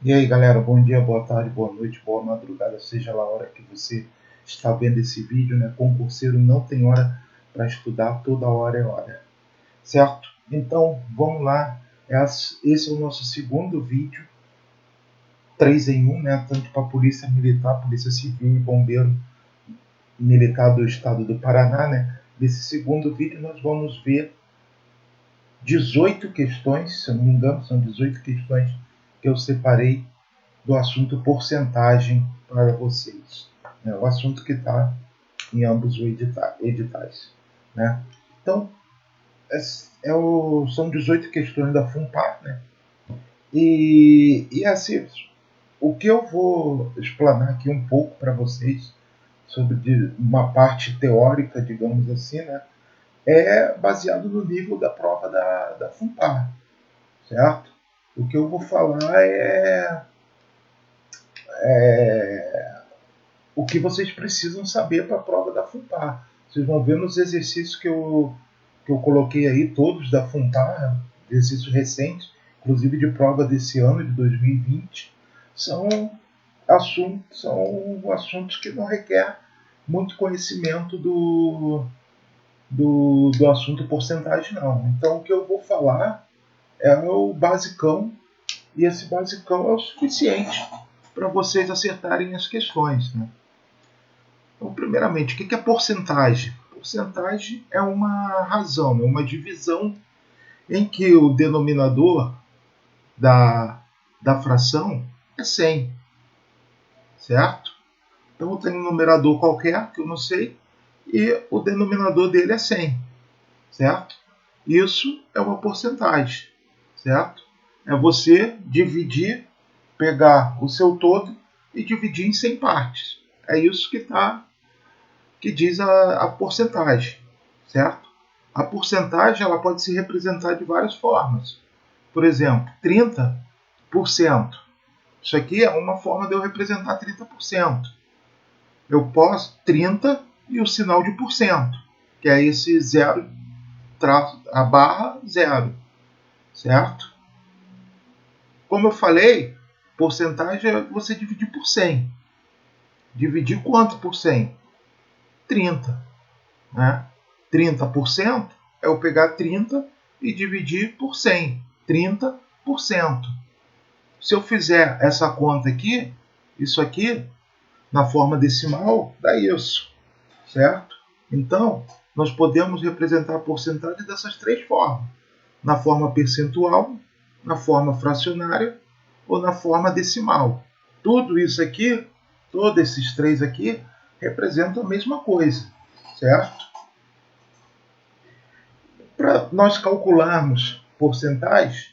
E aí, galera, bom dia, boa tarde, boa noite, boa madrugada, seja lá a hora que você está vendo esse vídeo, né? Concurseiro não tem hora para estudar, toda hora é hora, certo? Então, vamos lá. Esse é o nosso segundo vídeo, 3 em 1, né? Tanto para Polícia Militar, Polícia Civil e Bombeiro Militar do Estado do Paraná, né? Nesse segundo vídeo nós vamos ver 18 questões, se eu não me engano, são 18 questões que eu separei do assunto porcentagem para vocês. É o assunto que está em ambos os editais. Né? Então, são 18 questões da FUNPAR. Né? E assim, o que eu vou explanar aqui um pouco para vocês sobre uma parte teórica, digamos assim, né? É baseado no nível da prova da FUNPAR, certo? O que eu vou falar é o que vocês precisam saber para a prova da FUNPAR. Vocês vão ver nos exercícios que eu coloquei aí, todos da FUNPAR, exercícios recentes, inclusive de prova desse ano, de 2020, são assuntos que não requer muito conhecimento do assunto porcentagem, não. Então, o que eu vou falar é o basicão, e esse basicão é o suficiente para vocês acertarem as questões. Né? Então, primeiramente, o que é porcentagem? Porcentagem é uma razão, é uma divisão em que o denominador da fração é 100, certo? Então, eu tenho um numerador qualquer, que eu não sei, e o denominador dele é 100, certo? Isso é uma porcentagem, certo? É você dividir, pegar o seu todo e dividir em 100 partes. É isso que diz a porcentagem, certo? A porcentagem ela pode se representar de várias formas. Por exemplo, 30%. Isso aqui é uma forma de eu representar 30%. Eu posso 30 e o sinal de porcento, que é esse zero, a barra zero, certo? Como eu falei, porcentagem é você dividir por 100. Dividir quanto por 100? 30. Né? 30% é eu pegar 30 e dividir por 100. 30%. Se eu fizer essa conta aqui, isso aqui, na forma decimal, dá isso. Certo? Então, nós podemos representar a porcentagem dessas três formas. Na forma percentual, na forma fracionária ou na forma decimal. Tudo isso aqui, todos esses três aqui, representam a mesma coisa. Certo? Para nós calcularmos porcentagem,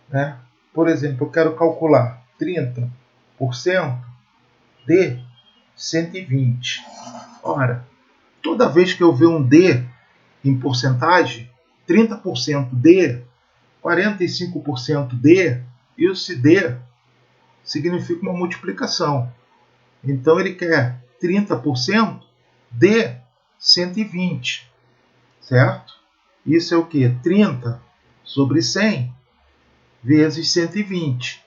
né? Por exemplo, eu quero calcular 30% de 120. Ora, toda vez que eu ver um D em porcentagem, 30% D, 45% D, esse D significa uma multiplicação. Então ele quer 30% de 120, certo? Isso é o que? 30 sobre 100 vezes 120,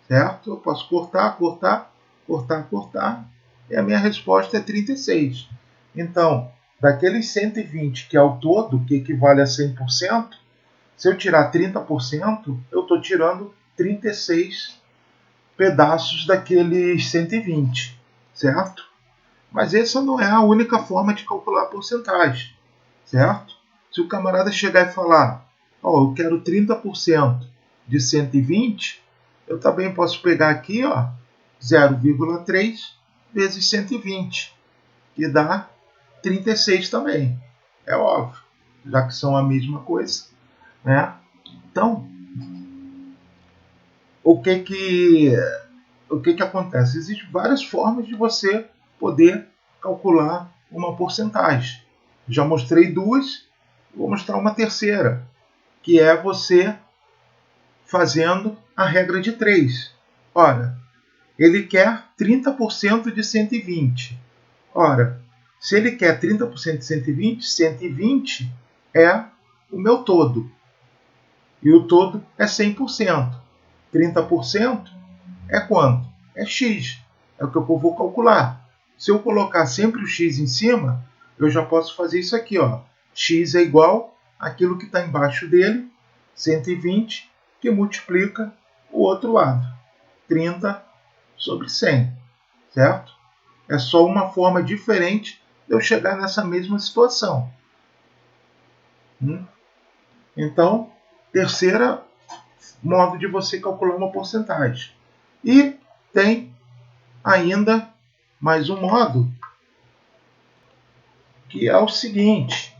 certo? Eu posso cortar, cortar, cortar, cortar, e a minha resposta é 36. Então, daqueles 120 que é o todo, que equivale a 100%, se eu tirar 30%, eu estou tirando 36 pedaços daqueles 120, certo? Mas essa não é a única forma de calcular a porcentagem, certo? Se o camarada chegar e falar, eu quero 30% de 120, eu também posso pegar aqui, 0,3 vezes 120, que dá 36 também. É óbvio, já que são a mesma coisa. Né? Então, o que acontece? Existem várias formas de você poder calcular uma porcentagem. Já mostrei duas, vou mostrar uma terceira, que é você fazendo a regra de 3. Ora, ele quer 30% de 120. Ora, se ele quer 30% de 120, 120 é o meu todo. E o todo é 100%. 30% é quanto? É x, é o que eu vou calcular. Se eu colocar sempre o x em cima, eu já posso fazer isso aqui, ó. X é igual àquilo que está embaixo dele, 120, que multiplica o outro lado, 30 sobre 100, certo? É só uma forma diferente de eu chegar nessa mesma situação. Então, terceira modo de você calcular uma porcentagem. E tem ainda mais um modo, que é o seguinte: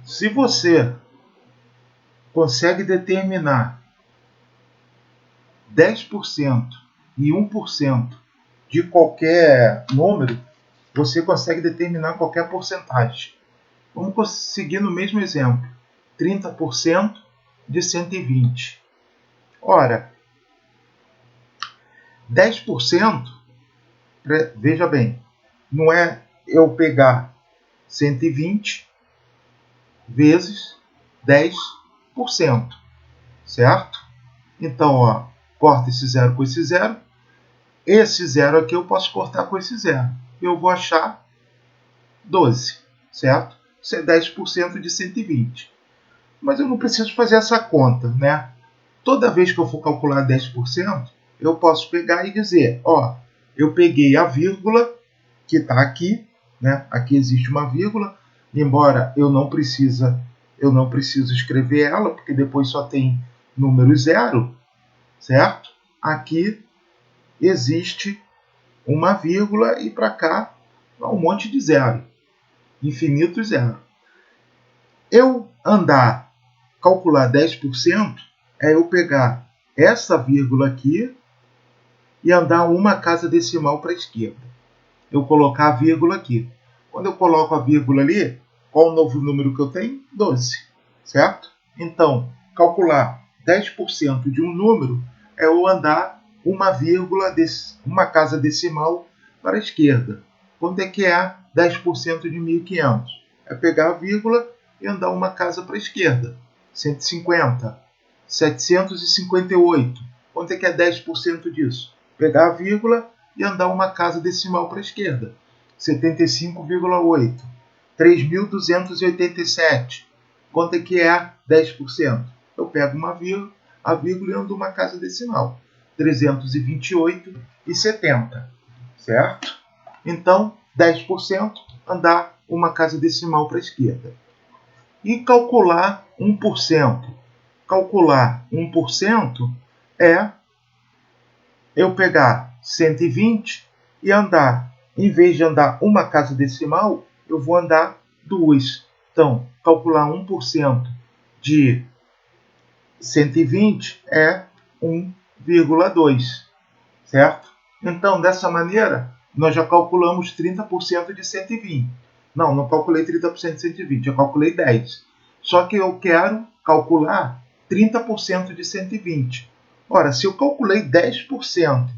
se você consegue determinar 10% e 1% de qualquer número, você consegue determinar qualquer porcentagem. Vamos seguir no mesmo exemplo. 30% de 120. Ora, 10%, veja bem, não é eu pegar 120 vezes 10%, certo? Então, ó, corta esse zero com esse zero. Esse zero aqui eu posso cortar com esse zero. Eu vou achar 12, certo? Isso é 10% de 120. Mas eu não preciso fazer essa conta, né? Toda vez que eu for calcular 10%, eu posso pegar e dizer, ó, eu peguei a vírgula que está aqui, né? Aqui existe uma vírgula, embora eu não preciso escrever ela, porque depois só tem número zero, certo? Aqui existe uma vírgula e para cá um monte de zero, infinito zero. Eu calcular 10% é eu pegar essa vírgula aqui e andar uma casa decimal para a esquerda. Eu colocar a vírgula aqui. Quando eu coloco a vírgula ali, qual o novo número que eu tenho? 12, certo? Então, calcular 10% de um número é eu andar uma casa decimal para a esquerda. Quanto é que é 10% de 1.500? É pegar a vírgula e andar uma casa para a esquerda. 150. 758. Quanto é que é 10% disso? Pegar a vírgula e andar uma casa decimal para a esquerda. 75,8. 3.287. Quanto é que é 10%? Eu pego a vírgula e ando uma casa decimal. 328,70. Certo? Então, 10% andar uma casa decimal para a esquerda. E calcular 1%. Calcular 1% é eu pegar 120 e andar, em vez de andar uma casa decimal, eu vou andar duas. Então, calcular 1% de 120 é 1,2, certo? Então, dessa maneira, nós já calculamos 30% de 120. Não calculei 30% de 120, eu calculei 10. Só que eu quero calcular 30% de 120. Ora, se eu calculei 10%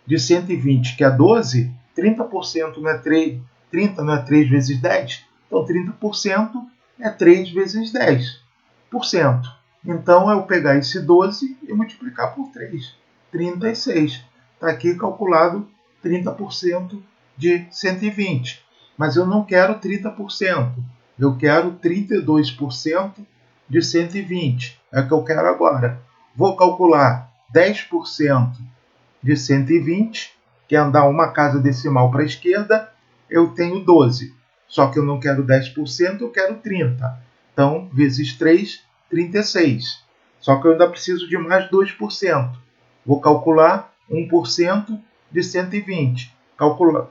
de 120, que é 12, 30% não é 3, 30 não é 3 vezes 10? Então, 30% é 3 vezes 10%. Então, eu pegar esse 12 e multiplicar por 3, 36. Está aqui calculado 30% de 120. Mas eu não quero 30%. Eu quero 32% de 120. É o que eu quero agora. Vou calcular 10% de 120, que é andar uma casa decimal para a esquerda, eu tenho 12. Só que eu não quero 10%, eu quero 30%. Então, vezes 3, 36. Só que eu ainda preciso de mais 2%. Vou calcular 1% de 120. Calcular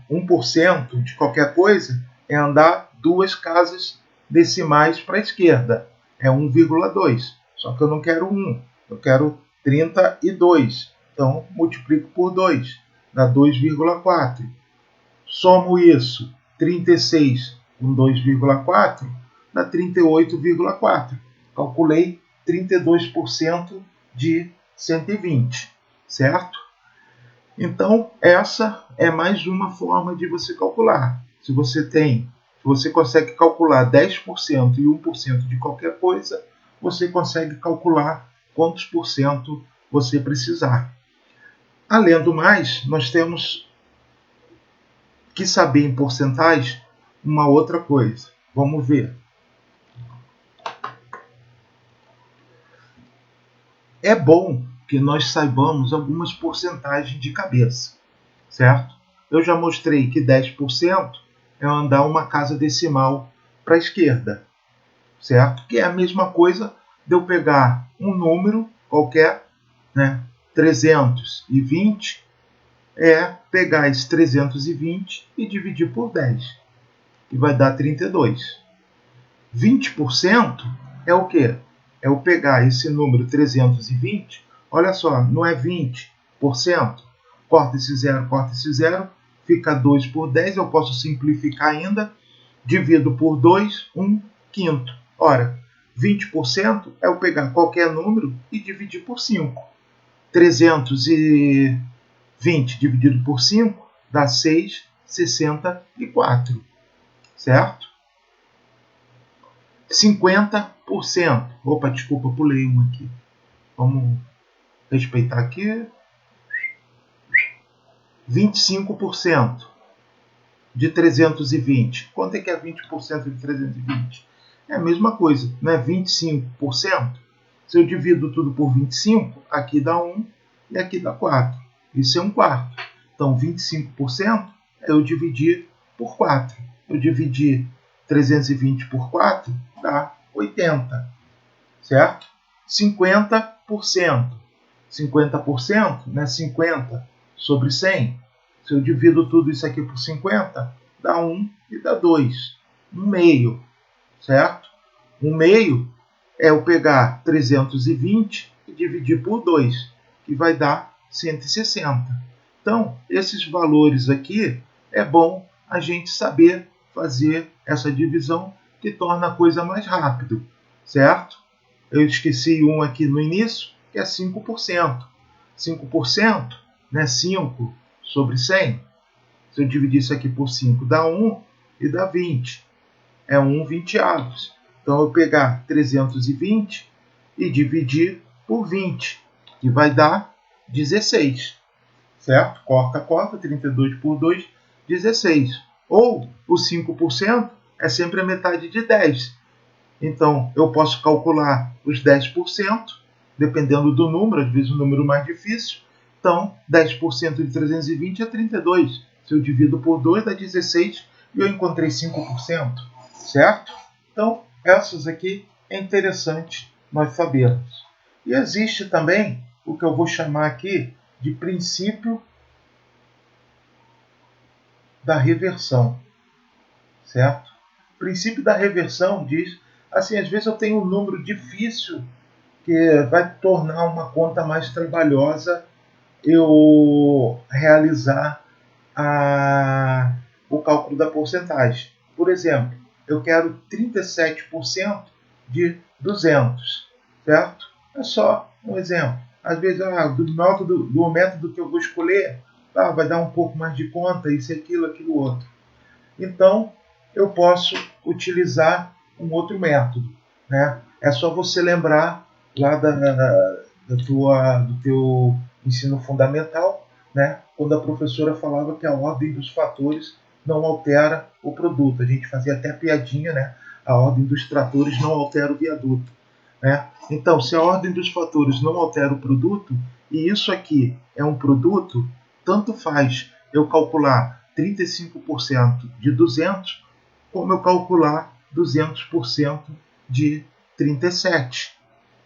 1% de qualquer coisa é andar duas casas decimais para a esquerda. É 1,2. Só que eu não quero 1, eu quero 32. Então, multiplico por 2, dá 2,4. Somo isso, 36 com 2,4, dá 38,4. Calculei 32% de 120, certo? Então, essa é mais uma forma de você calcular. Se você consegue calcular 10% e 1% de qualquer coisa, você consegue calcular quantos por cento você precisar. Além do mais, nós temos que saber em porcentagem uma outra coisa. Vamos ver. É bom que nós saibamos algumas porcentagens de cabeça, certo? Eu já mostrei que 10% é andar uma casa decimal para a esquerda, certo? Que é a mesma coisa de eu pegar um número qualquer, né? 320 é pegar esse 320 e dividir por 10, que vai dar 32. 20% é o quê? É eu pegar esse número 320, olha só, não é 20%, corta esse zero, fica 2 por 10, eu posso simplificar ainda, divido por 2, 1 quinto. Ora, 20% é eu pegar qualquer número e dividir por 5. 320 dividido por 5 dá 6,64, certo? 50%. Opa, desculpa, pulei um aqui. Vamos respeitar aqui. 25% de 320. Quanto é que é 20% de 320? É a mesma coisa, não é 25%? Se eu divido tudo por 25, aqui dá 1 e aqui dá 4. Isso é 1/4. Então, 25% é eu dividir por 4. Eu dividir 320 por 4 dá 80, certo? 50%. 50%, né? 50 sobre 100. Se eu divido tudo isso aqui por 50, dá 1 e dá 2. 1/2, certo? 1/2 é eu pegar 320 e dividir por 2, que vai dar 160. Então, esses valores aqui, é bom a gente saber fazer essa divisão, que torna a coisa mais rápido, certo? Eu esqueci um aqui no início, que é 5%. 5%, né? 5 sobre 100. Se eu dividir isso aqui por 5, dá 1 e dá 20. É 1/20. Então, eu pegar 320 e dividir por 20, que vai dar 16. Certo? Corta, 32 por 2, 16. Ou o 5% é sempre a metade de 10. Então, eu posso calcular os 10%, dependendo do número, às vezes o número mais difícil. Então, 10% de 320 é 32. Se eu divido por 2, dá 16 e eu encontrei 5%, certo? Então, essas aqui é interessante nós sabermos. E existe também o que eu vou chamar aqui de princípio da reversão, certo? O princípio da reversão diz, assim, às vezes eu tenho um número difícil que vai tornar uma conta mais trabalhosa eu realizar o cálculo da porcentagem. Por exemplo, eu quero 37% de 200, certo? É só um exemplo. Às vezes, do método que eu vou escolher, vai dar um pouco mais de conta, isso, aquilo, outro. Então, eu posso utilizar um outro método, né? É só você lembrar lá do teu ensino fundamental, né? Quando a professora falava que a ordem dos fatores não altera o produto. A gente fazia até piadinha, né? A ordem dos tratores não altera o viaduto, né? Então, se a ordem dos fatores não altera o produto, e isso aqui é um produto, tanto faz eu calcular 35% de 200, como eu calcular 200% de 37,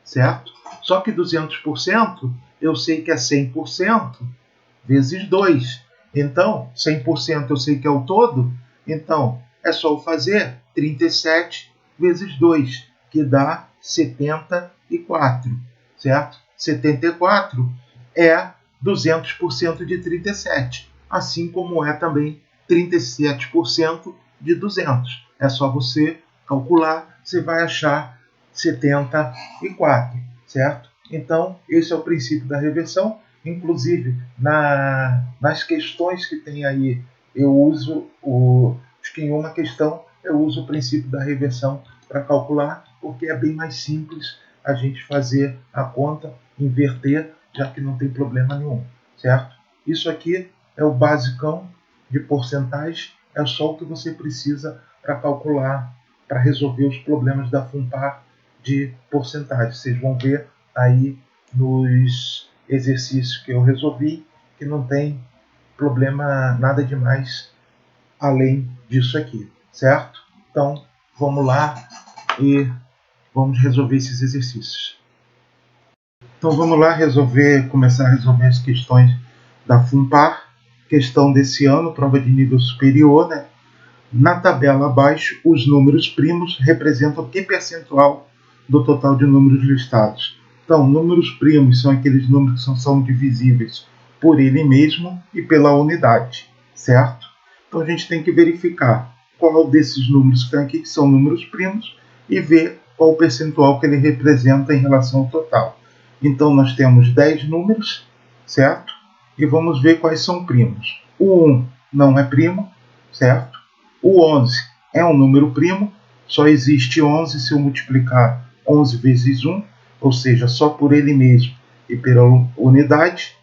certo? Só que 200% eu sei que é 100% vezes 2. Então, 100% eu sei que é o todo, então é só eu fazer 37 vezes 2, que dá 74, certo? 74 é 200% de 37, assim como é também 37% de 200. É só você calcular, você vai achar 74, certo? Então, esse é o princípio da reversão. Inclusive, nas questões que tem aí, eu uso, acho que em uma questão, eu uso o princípio da reversão para calcular, porque é bem mais simples a gente fazer a conta, inverter, já que não tem problema nenhum, certo? Isso aqui é o basicão de porcentagem, é só o que você precisa para calcular, para resolver os problemas da FUNPAR de porcentagem. Vocês vão ver aí nos exercícios que eu resolvi que não tem problema nada demais além disso aqui, certo? Então vamos lá e vamos resolver esses exercícios. Então vamos lá começar a resolver as questões da FUNPAR, questão desse ano, prova de nível superior, né? Na tabela abaixo, os números primos representam que percentual do total de números listados? Então, números primos são aqueles números que são divisíveis por ele mesmo e pela unidade, certo? Então a gente tem que verificar qual desses números que aqui são números primos e ver qual o percentual que ele representa em relação ao total. Então nós temos 10 números, certo? E vamos ver quais são primos. O 1 não é primo, certo? O 11 é um número primo, só existe 11 se eu multiplicar 11 vezes 1, ou seja, só por ele mesmo e pela unidade.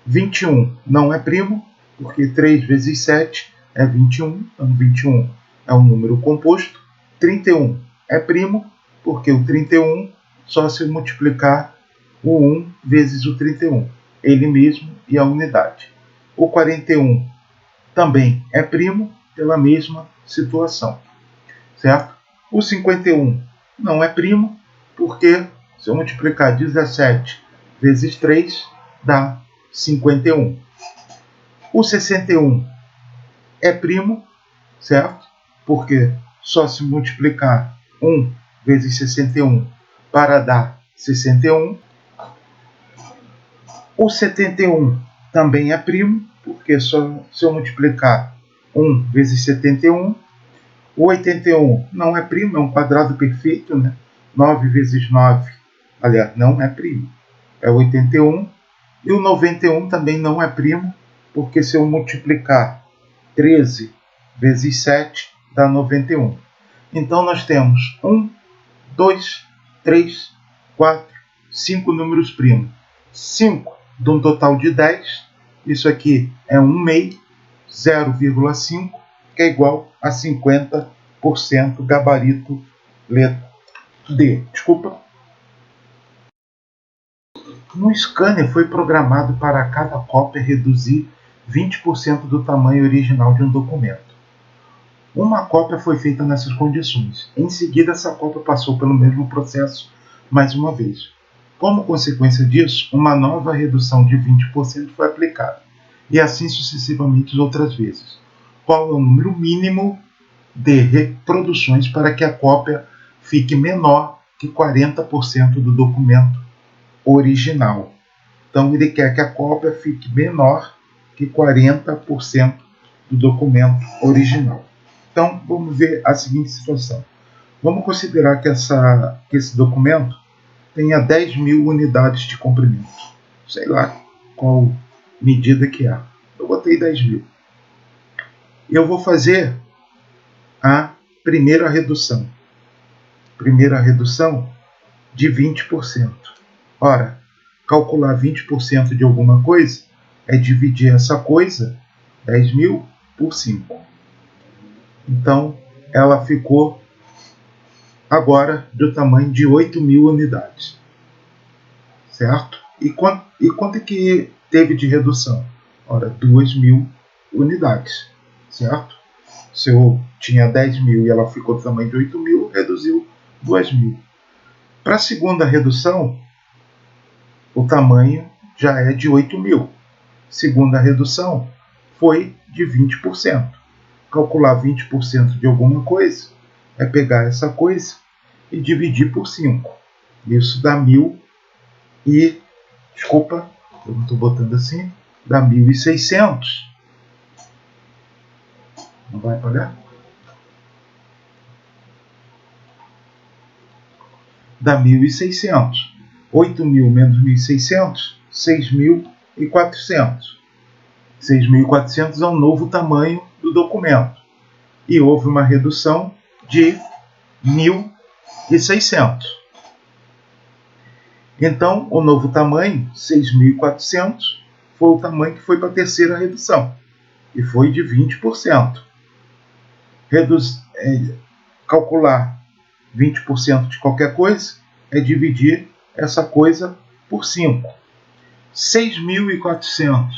21 não é primo, porque 3 vezes 7 é 21, então 21 é um número composto. 31 é primo, porque o 31 só se eu multiplicar o 1 vezes o 31, ele mesmo e a unidade. O 41 também é primo, pela mesma situação, certo? O 51 não é primo, porque se eu multiplicar 17 vezes 3 dá 51. O 61 é primo, certo? Porque só se multiplicar 1 vezes 61 para dar 61. O 71 também é primo, porque só se eu multiplicar 1 vezes 71. O 81 não é primo, é um quadrado perfeito, né? 9 vezes 9, aliás, não é primo, é 81. E o 91 também não é primo, porque se eu multiplicar 13 vezes 7 dá 91. Então nós temos 1, 2, 3, 4, 5 números primos. 5 de um total de 10, isso aqui é 1 meio, 0,5, que é igual a 50%, gabarito letra D. Desculpa. Um scanner foi programado para cada cópia reduzir 20% do tamanho original de um documento. Uma cópia foi feita nessas condições. Em seguida, essa cópia passou pelo mesmo processo mais uma vez. Como consequência disso, uma nova redução de 20% foi aplicada, e assim sucessivamente outras vezes. Qual é o número mínimo de reproduções para que a cópia fique menor que 40% do documento original? Então, ele quer que a cópia fique menor que 40% do documento original. Então, vamos ver a seguinte situação. Vamos considerar que esse documento tenha 10.000 unidades de comprimento. Sei lá qual medida que é. Eu botei 10.000. Eu vou fazer a primeira redução. Primeira redução de 20%. Ora, calcular 20% de alguma coisa é dividir essa coisa, 10.000, por 5. Então, ela ficou agora do tamanho de 8.000 unidades. Certo? E quanto é que teve de redução? Ora, 2.000 unidades. Certo? Se eu tinha 10.000 e ela ficou do tamanho de 8.000, reduziu 2.000. Para a segunda redução, o tamanho já é de 8.000. Segunda redução foi de 20%. Calcular 20% de alguma coisa é pegar essa coisa e dividir por 5. Isso dá 1.000 e... Desculpa, eu não estou botando assim. Dá 1.600. Não vai pagar? Dá 1.600. 8.000 menos 1.600, 6.400. 6.400 é o novo tamanho do documento. E houve uma redução de 1.600. Então, o novo tamanho, 6.400, foi o tamanho que foi para a terceira redução, e foi de 20%. Calcular 20% de qualquer coisa é dividir essa coisa por 5. 6.400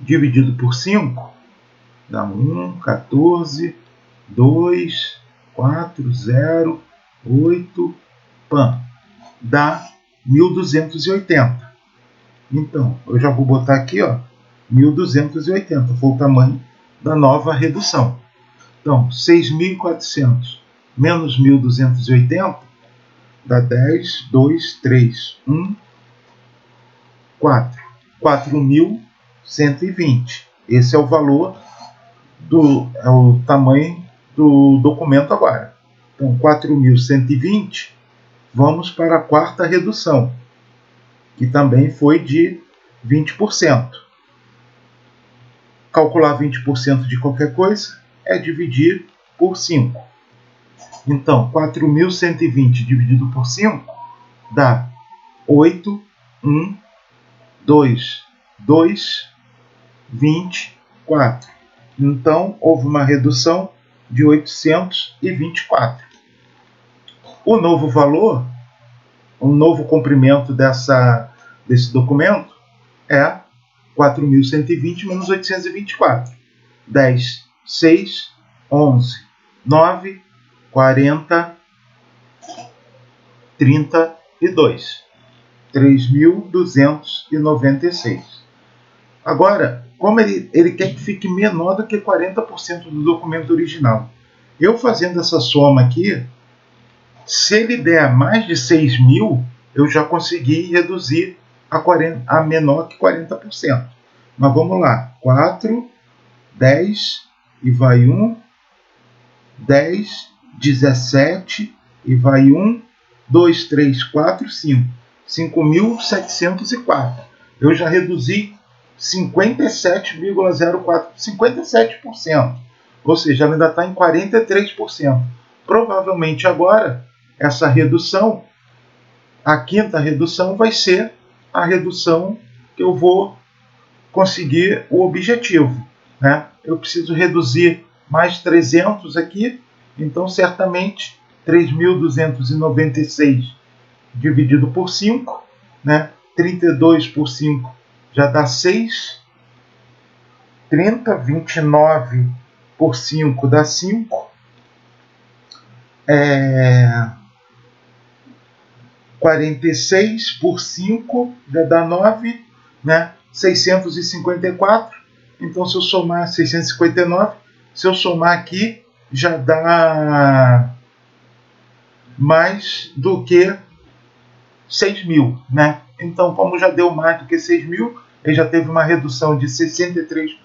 dividido por 5 dá 1, 14, 2, 4, 0, 8, dá 1.280. Então, eu já vou botar aqui, 1.280, foi o tamanho da nova redução. Então, 6.400 menos 1.280 dá 10, 2, 3, 1, 4. 4.120. Esse é o valor, é o tamanho do documento agora. Então, 4.120, vamos para a quarta redução, que também foi de 20%. Calcular 20% de qualquer coisa é dividir por 5. Então, 4.120 dividido por 5 dá 8, 1, 2, 2, 24. Então, houve uma redução de 824. O novo valor, o novo comprimento desse documento é 4.120 menos 824. 10, 6, 11, 9, 40, 32. 3.296. Agora, como ele quer que fique menor do que 40% do documento original, eu fazendo essa soma aqui, se ele der mais de 6.000, eu já consegui reduzir a menor que 40%. Mas vamos lá, 4, 10 e vai 1, 10, 17 e vai 1, 2, 3, 4, 5. 5.704. Eu já reduzi 57,04%. 57%. Ou seja, ela ainda está em 43%. Provavelmente agora, essa redução, a quinta redução, vai ser a redução que eu vou conseguir o objetivo, né? Eu preciso reduzir mais 300 aqui, então certamente 3.296 dividido por 5, né? 32 por 5 já dá 6. 30, 29 por 5 dá 5. 46 por 5 já dá 9, né? 654. Então, se eu somar 659, se eu somar aqui, já dá mais do que 6.000, né? Então, como já deu mais do que 6.000, ele já teve uma redução de 63%,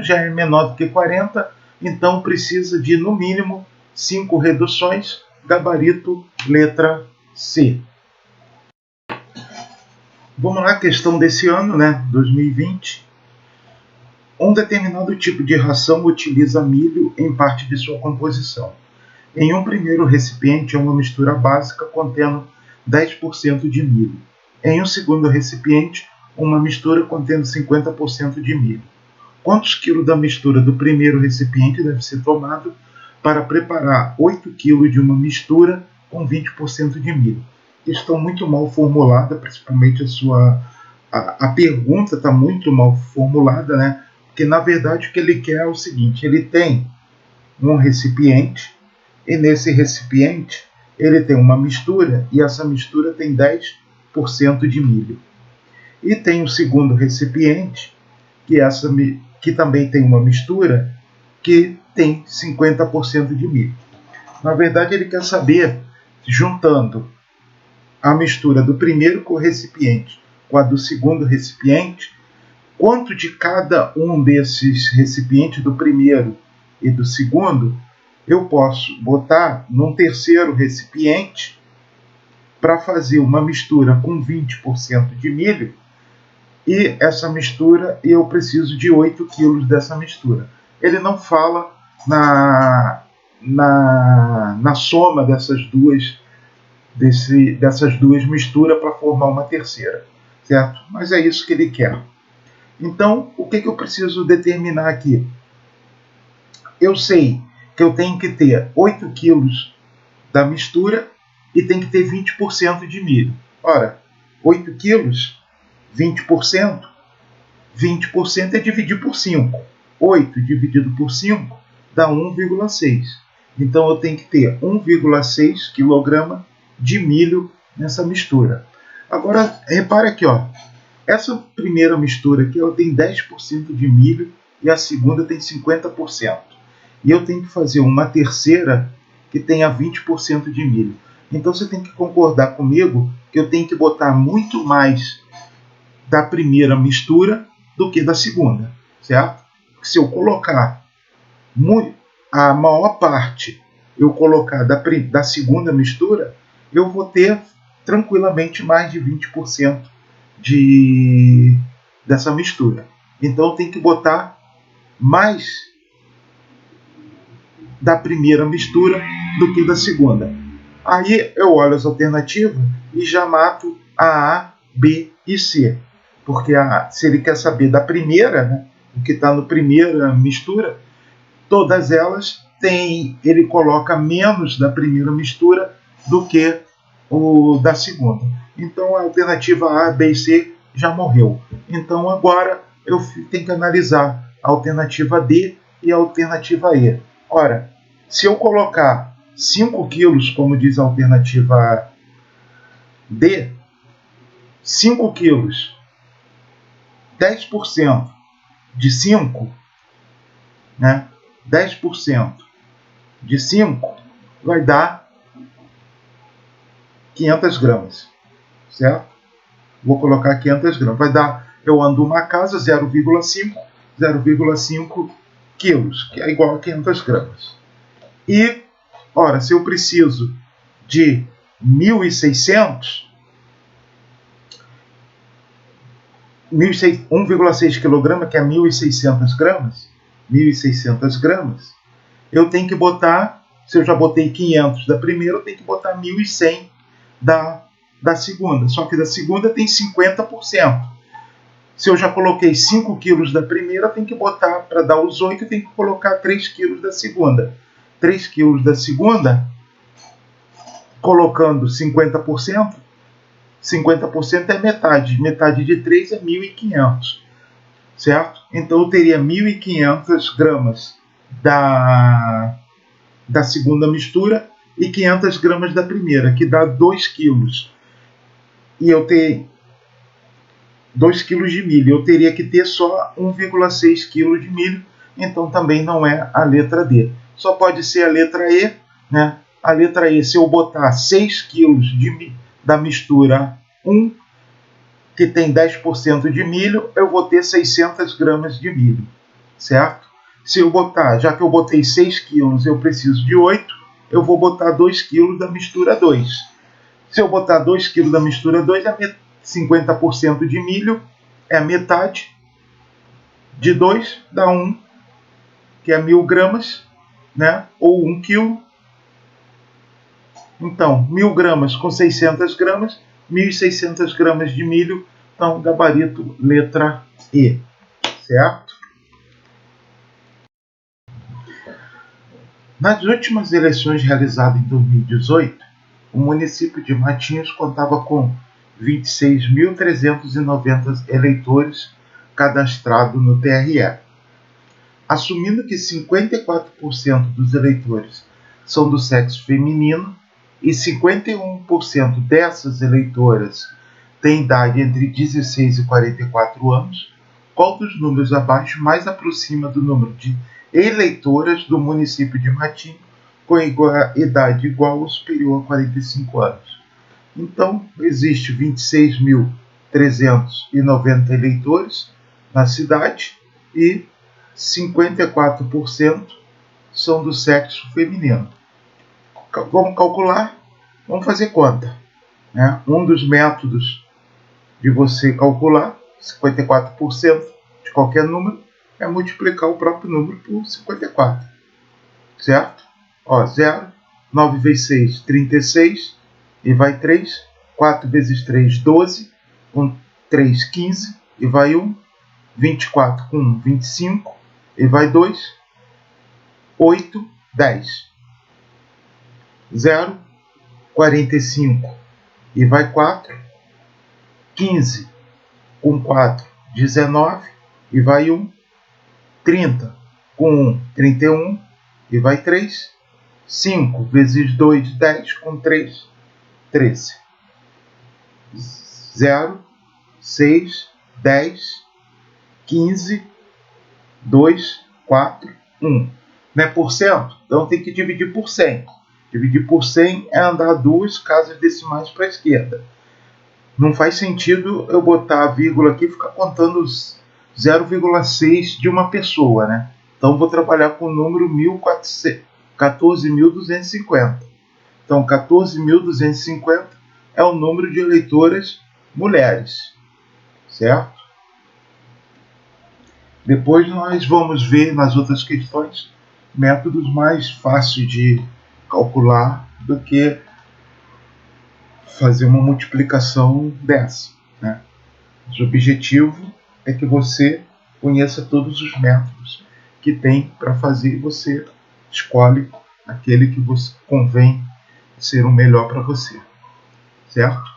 já é menor do que 40%, então precisa de, no mínimo, 5 reduções, gabarito letra C. Vamos lá, questão desse ano, né, 2020. Um determinado tipo de ração utiliza milho em parte de sua composição. Em um primeiro recipiente é uma mistura básica contendo 10% de milho. Em um segundo recipiente, uma mistura contendo 50% de milho. Quantos quilos da mistura do primeiro recipiente deve ser tomado para preparar 8 kg de uma mistura com 20% de milho? Questão muito mal formulada, principalmente a pergunta está muito mal formulada, né? Porque na verdade o que ele quer é o seguinte: ele tem um recipiente e nesse recipiente ele tem uma mistura e essa mistura tem 10% de milho. E tem o segundo recipiente que também tem uma mistura que tem 50% de milho. Na verdade ele quer saber, juntando a mistura do primeiro recipiente com a do segundo recipiente, quanto de cada um desses recipientes, do primeiro e do segundo, eu posso botar num terceiro recipiente para fazer uma mistura com 20% de milho, e essa mistura eu preciso de 8 kg dessa mistura. Ele não fala na soma dessas duas misturas para formar uma terceira, certo? Mas é isso que ele quer. Então, o que eu preciso determinar aqui? Eu sei que eu tenho que ter 8 quilos da mistura e tem que ter 20% de milho. Ora, 8 quilos, 20%, 20% é dividir por 5. 8 dividido por 5 dá 1,6. Então eu tenho que ter 1,6 kg de milho nessa mistura. Agora, repare aqui, ó. Essa primeira mistura aqui ela tem 10% de milho e a segunda tem 50%. E eu tenho que fazer uma terceira que tenha 20% de milho. Então você tem que concordar comigo que eu tenho que botar muito mais da primeira mistura do que da segunda, certo? Porque se eu colocar a maior parte, eu colocar da segunda mistura, eu vou ter tranquilamente mais de 20% dessa mistura. Então eu tenho que botar mais da primeira mistura do que da segunda. Aí eu olho as alternativas e já mato a B e C. Porque se ele quer saber da primeira, né, o que está no primeira mistura, todas elas ele coloca menos da primeira mistura do que o da segunda. Então a alternativa A, B e C já morreu. Então agora eu tenho que analisar a alternativa D e a alternativa E. Ora, se eu colocar 5 quilos, como diz a alternativa D, 5 quilos, 10% de 5, né? 10% de 5 vai dar 500 gramas, certo? Vou colocar 500 gramas. Vai dar, eu ando uma casa, 0,5 quilos, que é igual a 500 gramas. E, ora, se eu preciso de 1.600, 1,6 kg, que é 1.600 gramas, 1.600 gramas, eu tenho que botar, se eu já botei 500 da primeira, eu tenho que botar 1.100 da segunda. Só que da segunda tem 50%. Se eu já coloquei 5 quilos da primeira, eu tenho que botar, para dar os 8, eu tenho que colocar 3 quilos da segunda. 3 quilos da segunda, colocando 50%, 50% é metade. Metade de 3 é 1.500, certo? Então eu teria 1.500 gramas da segunda mistura e 500 gramas da primeira, que dá 2 quilos. E eu tenho 2 quilos de milho. Eu teria que ter só 1,6 kg de milho, então também não é a letra D. Só pode ser a letra E, né? A letra E, se eu botar 6 quilos da mistura 1, que tem 10% de milho, eu vou ter 600 gramas de milho, certo? Se eu botar, já que eu botei 6 quilos, eu preciso de 8, eu vou botar 2 quilos da mistura 2. Se eu botar 2 quilos da mistura 2, 50% de milho é a metade de 2, dá 1, que é 1.000 gramas, né? Ou 1 quilo. Então, 1.000 gramas com 600 gramas, 1.600 gramas de milho, então gabarito letra E, certo? Nas últimas eleições realizadas em 2018, o município de Matinhos contava com 26.390 eleitores cadastrados no TRE. Assumindo que 54% dos eleitores são do sexo feminino e 51% dessas eleitoras têm idade entre 16 e 44 anos, qual dos números abaixo mais aproxima do número de eleitoras do município de Matinhos com idade igual ou superior a 45 anos? Então, existe 26.390 eleitores na cidade e 54% são do sexo feminino. Vamos calcular? Vamos fazer conta, né? Um dos métodos de você calcular 54% de qualquer número é multiplicar o próprio número por 54, certo? Ó, 0, 9 vezes 6, 36, e vai 3. 4 vezes 3, 12. Com 3, 15 e vai 1. 24 com 1, 25 e vai 2. 8, 10. 0, 45 e vai 4. 15 com 4, 19 e vai 1. 30 com 1, 31 e vai 3. 5 vezes 2, 10 com 3, 13. 0, 6, 10, 15, 2, 4, 1. Não é por cento? Então tem que dividir por 100. Dividir por 100 é andar 2 casas decimais para a esquerda. Não faz sentido eu botar a vírgula aqui e ficar contando os 0,6 de uma pessoa, né? Então vou trabalhar com o número 14.250. Então 14.250 é o número de eleitoras mulheres, certo? Depois nós vamos ver nas outras questões métodos mais fáceis de calcular do que fazer uma multiplicação dessa, né? O objetivo é que você conheça todos os métodos que tem para fazer e você escolhe aquele que você convém ser o melhor para você, certo?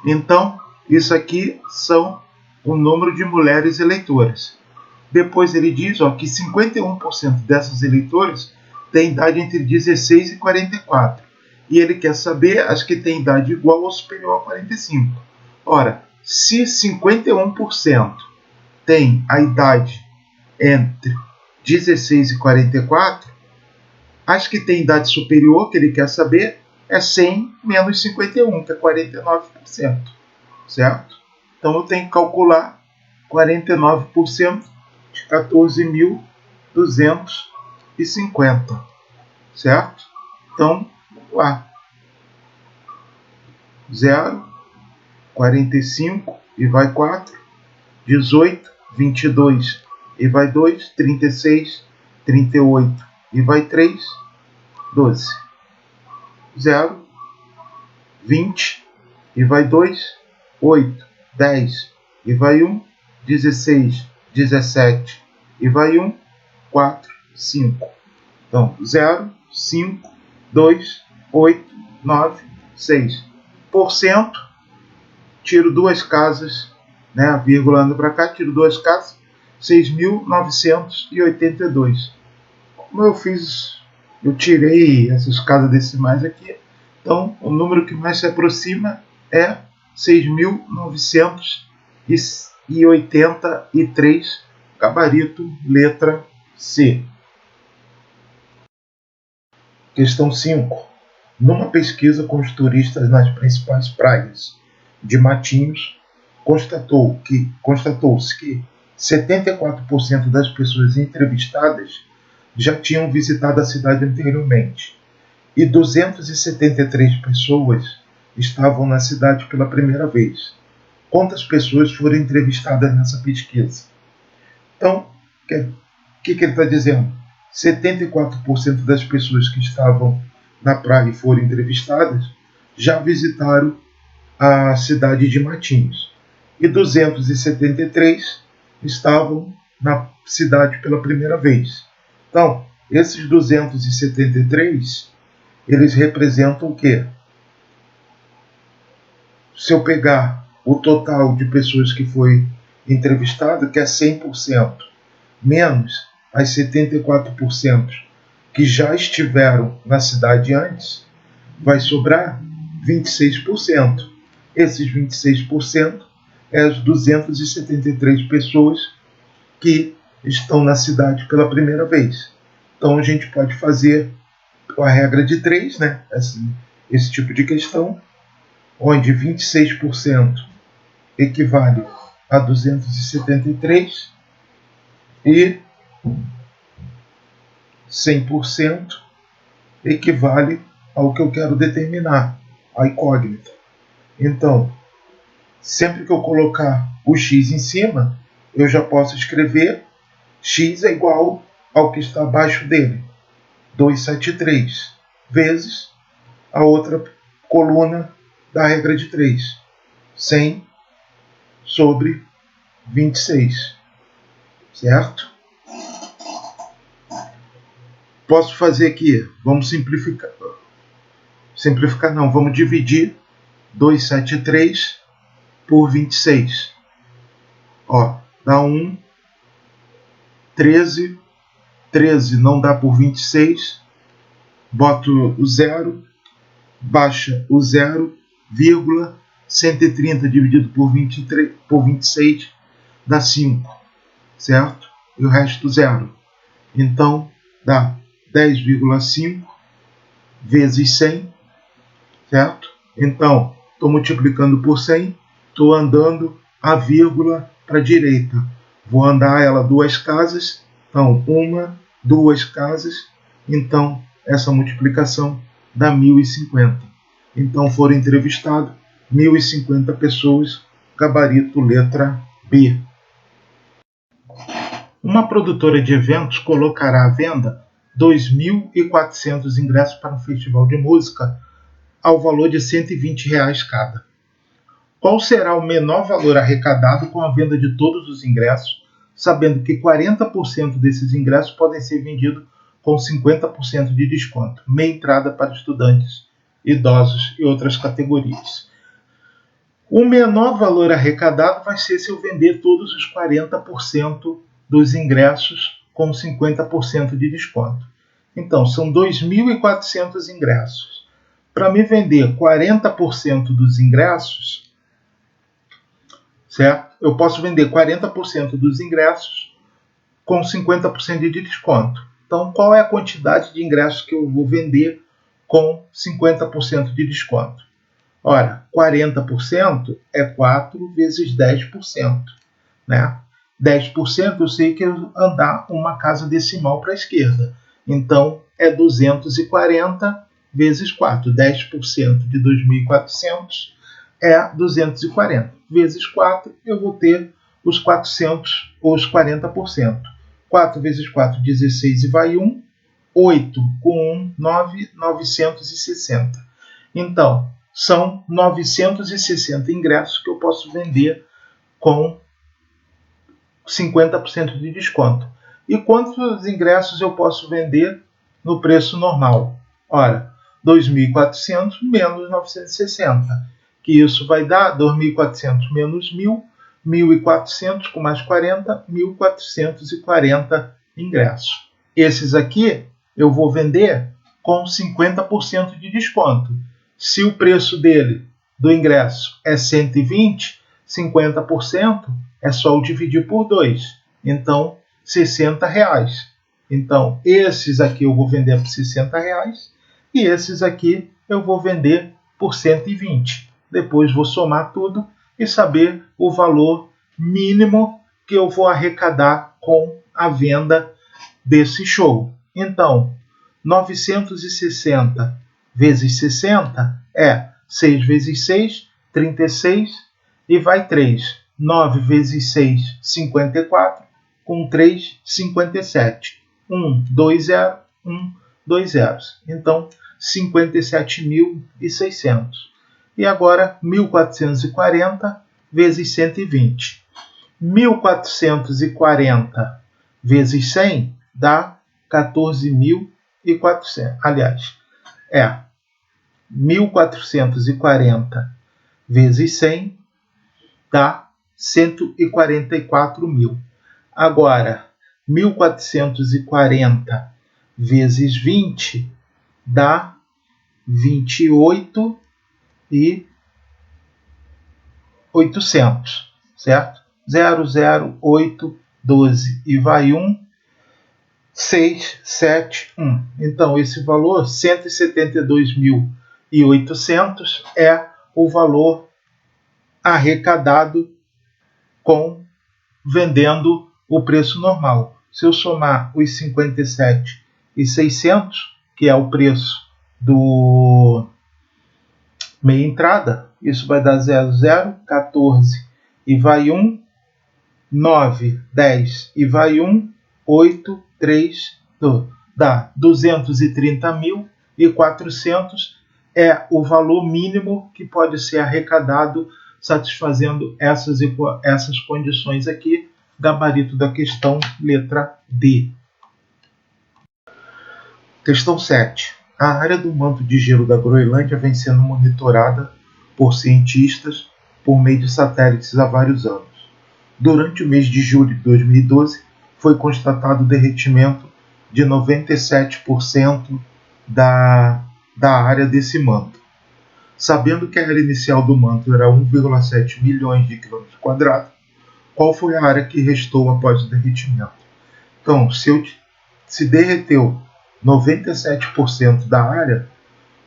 Então, isso aqui são o número de mulheres eleitoras. Depois ele diz que 51% dessas eleitoras têm idade entre 16 e 44. E ele quer saber as que têm idade igual ou superior a 45. Ora, se 51% tem a idade entre 16 e 44, as que têm idade superior, que ele quer saber, é 100 menos 51, que é 49%. Certo? Então eu tenho que calcular 49% de 14.250. Certo? Então, vamos lá. 0, 45 e vai 4. 18, 22 e vai 2. 36, 38 e vai 3. 12. 0, 20 e vai 2. 8, 10 e vai 1. 16, 17 e vai 1. 4, 5. Então, 0, 5, 2, 8, 9, 6. Por cento, tiro duas casas, né? A vírgula anda para cá, tiro duas casas, 6.982. Como eu fiz, eu tirei essas casas decimais aqui, então o número que mais se aproxima é 6.983, gabarito, letra C. Questão 5. Numa pesquisa com os turistas nas principais praias de Matinhos, constatou-se que 74% das pessoas entrevistadas já tinham visitado a cidade anteriormente e 273 pessoas estavam na cidade pela primeira vez. Quantas pessoas foram entrevistadas nessa pesquisa? Então, o que ele está dizendo? 74% das pessoas que estavam na praia e foram entrevistadas já visitaram a cidade de Matinhos. E 273 estavam na cidade pela primeira vez. Então, esses 273, eles representam o quê? Se eu pegar o total de pessoas que foi entrevistado, que é 100%, menos as 74% que já estiveram na cidade antes, vai sobrar 26%. Esses 26% é as 273 pessoas que estão na cidade pela primeira vez. Então a gente pode fazer a regra de 3, né? Esse tipo de questão, onde 26% equivale a 273 e 100% equivale ao que eu quero determinar, a incógnita. Então, sempre que eu colocar o x em cima, eu já posso escrever x é igual ao que está abaixo dele, 273, vezes a outra coluna da regra de 3. 100 sobre 26. Certo? Posso fazer aqui, vamos simplificar. Simplificar não, vamos dividir 273 por 26. Ó, dá 1, 13, 13 não dá por 26, boto o 0, baixa o 0, vírgula, 130 dividido por 26 dá 5, certo? E o resto 0. Então, dá 10,5 vezes 100, certo? Então, estou multiplicando por 100, estou andando a vírgula para a direita. Vou andar ela 2 casas, então 1, 2 casas, então essa multiplicação dá 1050. Então foram entrevistados 1050 pessoas, gabarito letra B. Uma produtora de eventos colocará à venda 2.400 ingressos para um festival de música ao valor de R$ 120 cada. Qual será o menor valor arrecadado com a venda de todos os ingressos, sabendo que 40% desses ingressos podem ser vendidos com 50% de desconto, meia entrada para estudantes, idosos e outras categorias? O menor valor arrecadado vai ser se eu vender todos os 40% dos ingressos com 50% de desconto. Então, são 2.400 ingressos. Para me vender 40% dos ingressos, certo? Eu posso vender 40% dos ingressos com 50% de desconto. Então, qual é a quantidade de ingressos que eu vou vender com 50% de desconto? Ora, 40% é 4 vezes 10%. Né? 10% eu sei que eu andar uma casa decimal para a esquerda. Então, é 240 vezes 4. 10% de 2.400 é 240. Vezes 4, eu vou ter os 400 ou os 40%. 4 vezes 4, 16 e vai 1. 8 com 1, 9, 960. Então, são 960 ingressos que eu posso vender com 50% de desconto. E quantos ingressos eu posso vender no preço normal? Ora, 2.400 menos 960, que isso vai dar 2.400 menos 1.000, 1.400 com mais 40, 1.440 ingressos. Esses aqui eu vou vender com 50% de desconto. Se o preço dele, do ingresso, é 120, 50% é só o dividir por 2. Então, R$60. Então, esses aqui eu vou vender por R$60 e esses aqui eu vou vender por 120. Depois vou somar tudo e saber o valor mínimo que eu vou arrecadar com a venda desse show. Então, 960 vezes 60 é 6 vezes 6, 36 e vai 3. 9 vezes 6, 54, com 3, 57. 1, 2, 0, 1, 2 zeros. Então, 57.600. E agora, 1.440 vezes 120. 1.440 vezes 100 dá 14.400. Aliás, 1.440 vezes 100 dá 144.000. Agora, 1.440 vezes 20 dá 28.800, certo? 0, 0, 8, 12 e vai 1, 6, 7, 1. Então, esse valor, 172.800, é o valor arrecadado com vendendo o preço normal. Se eu somar os 57.600, que é o preço do meia entrada, isso vai dar 0, 0, 14 e vai 1, 9, 10 e vai 1, 8, 3, dá 230.400, é o valor mínimo que pode ser arrecadado satisfazendo essas condições aqui, gabarito da questão, letra D. Questão 7. A área do manto de gelo da Groenlândia vem sendo monitorada por cientistas por meio de satélites há vários anos. Durante o mês de julho de 2012, foi constatado o derretimento de 97% da área desse manto. Sabendo que a área inicial do manto era 1,7 milhões de quilômetros quadrados, qual foi a área que restou após o derretimento? Então, se derreteu 97% da área,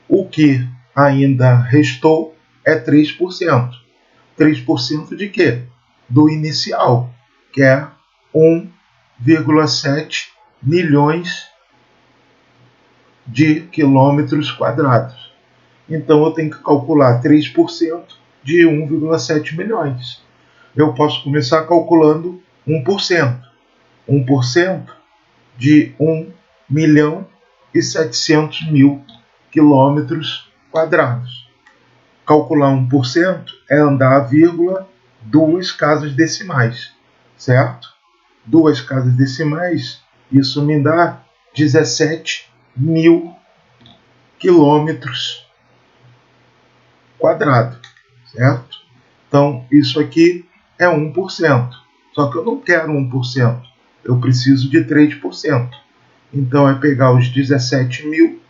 o que ainda restou é 3%. 3% de quê? Do inicial, que é 1,7 milhões de quilômetros quadrados. Então eu tenho que calcular 3% de 1,7 milhões. Eu posso começar calculando 1%. 1% de 1 milhão e 700 mil quilômetros quadrados. Calcular 1% é andar a vírgula 2 casas decimais, certo? 2 casas decimais, isso me dá 17 mil quilômetros quadrados, certo? Então, isso aqui é 1%. Só que eu não quero 1%, eu preciso de 3%. Então, é pegar os 17 mil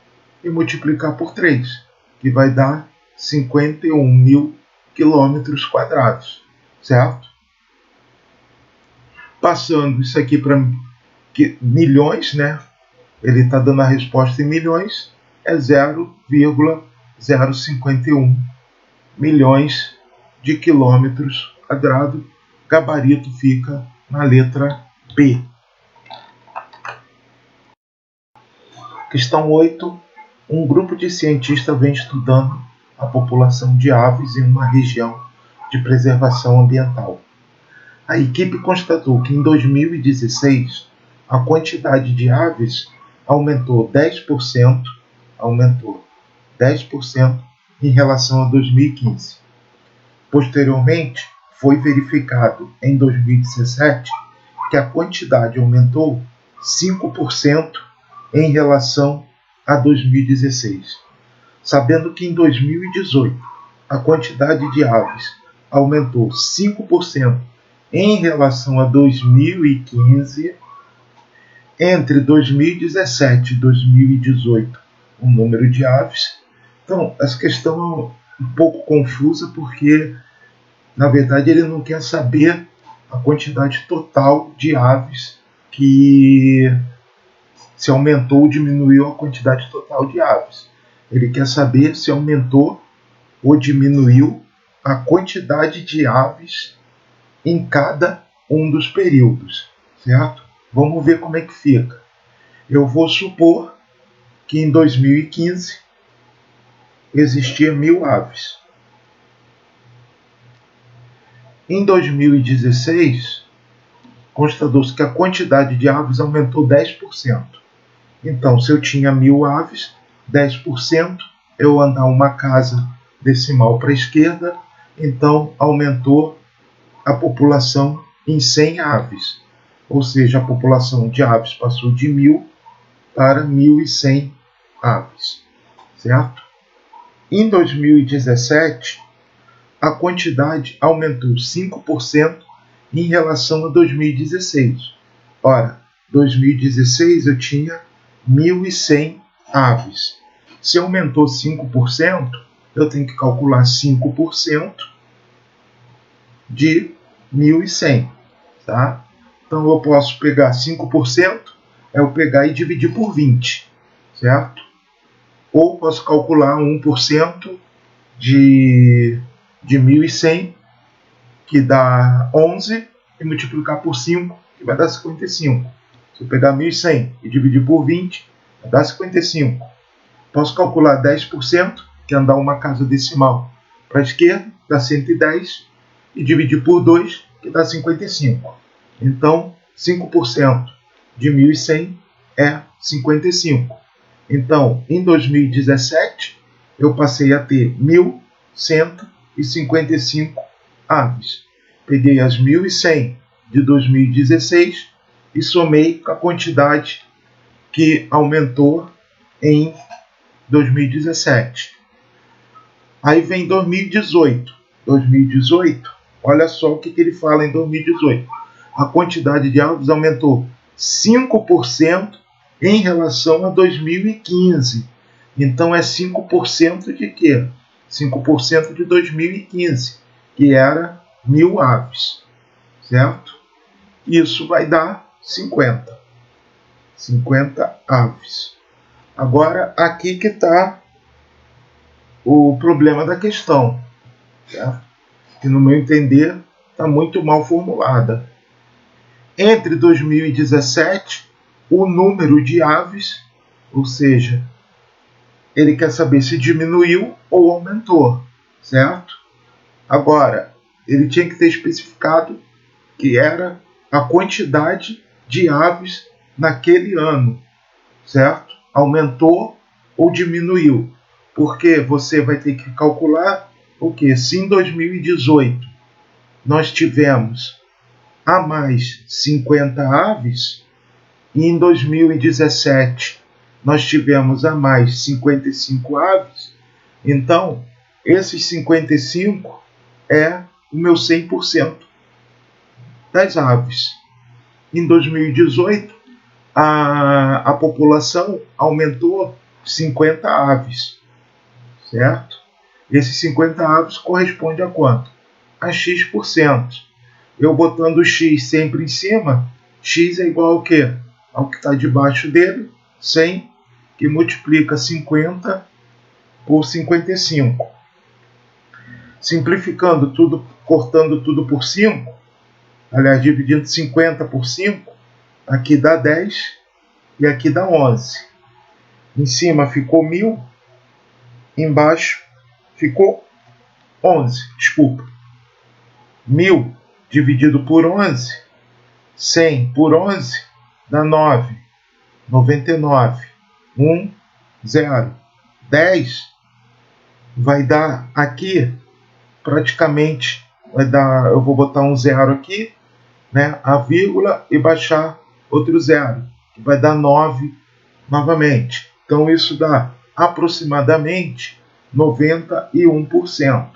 e multiplicar por 3, que vai dar 51 mil quilômetros quadrados, certo? Passando isso aqui para milhões, né? Ele está dando a resposta em milhões, é 0,051 milhões de quilômetros quadrados. Gabarito fica na letra B. Questão 8. Um grupo de cientistas vem estudando a população de aves em uma região de preservação ambiental. A equipe constatou que em 2016 a quantidade de aves aumentou 10% em relação a 2015. Posteriormente, foi verificado em 2017 que a quantidade aumentou 5% em relação a 2016. Sabendo que em 2018 a quantidade de aves aumentou 5% em relação a 2015, entre 2017 e 2018 o número de aves. Então, essa questão é um pouco confusa porque, na verdade, ele não quer saber a quantidade total de aves, que se aumentou ou diminuiu a quantidade total de aves. Ele quer saber se aumentou ou diminuiu a quantidade de aves em cada um dos períodos, certo? Vamos ver como é que fica. Eu vou supor que em 2015 existia 1.000 aves. Em 2016, constatou-se que a quantidade de aves aumentou 10%. Então, se eu tinha 1.000 aves, 10%, eu andar uma casa decimal para a esquerda, então aumentou a população em 100 aves. Ou seja, a população de aves passou de 1.000 para 1.100 aves, certo? Em 2017, a quantidade aumentou 5% em relação a 2016. Ora, 2016 eu tinha 1.100 aves. Se aumentou 5%, eu tenho que calcular 5% de 1.100, tá? Então eu posso pegar 5%, eu pegar e dividir por 20, certo? Ou posso calcular 1% de 1.100, que dá 11, e multiplicar por 5, que vai dar 55. Se eu pegar 1.100 e dividir por 20, vai dar 55. Posso calcular 10%, que é andar uma casa decimal para a esquerda, dá 110, e dividir por 2, que dá 55. Então, 5% de 1.100 é 55. Então, em 2017, eu passei a ter 1.155 aves. Peguei as 1.100 de 2016 e somei com a quantidade que aumentou em 2017. Aí vem 2018. 2018, olha só o que ele fala em 2018. A quantidade de aves aumentou 5% em relação a 2015. Então é 5% de quê? 5% de 2015, que era 1.000 aves, certo? Isso vai dar 50 aves. Agora, aqui que está o problema da questão, certo? Que no meu entender está muito mal formulada. Entre 2017, o número de aves, ou seja, ele quer saber se diminuiu ou aumentou, certo? Agora, ele tinha que ter especificado que era a quantidade de aves naquele ano, certo? Aumentou ou diminuiu? Porque você vai ter que calcular o que? Se em 2018 nós tivemos a mais 50 aves e em 2017 nós tivemos a mais 55 aves, então esses 55 é o meu 100% das aves. Em 2018, a população aumentou 50 aves, certo? Esses 50 aves corresponde a quanto? A X%. Eu botando o X sempre em cima, X é igual ao quê? Ao que está debaixo dele, 100, que multiplica 50 por 55. Simplificando tudo, cortando tudo por 5, aliás, dividindo 50 por 5, aqui dá 10 e aqui dá 11. Em cima ficou 1.000, embaixo ficou 11, desculpa. 1.000 dividido por 11, 100 por 11, dá 9, 99, 1, 0. 10 vai dar aqui, praticamente, vai dar, eu vou botar um 0 aqui, né, a vírgula e baixar outro 0, que vai dar 9 novamente. Então isso dá aproximadamente 91%.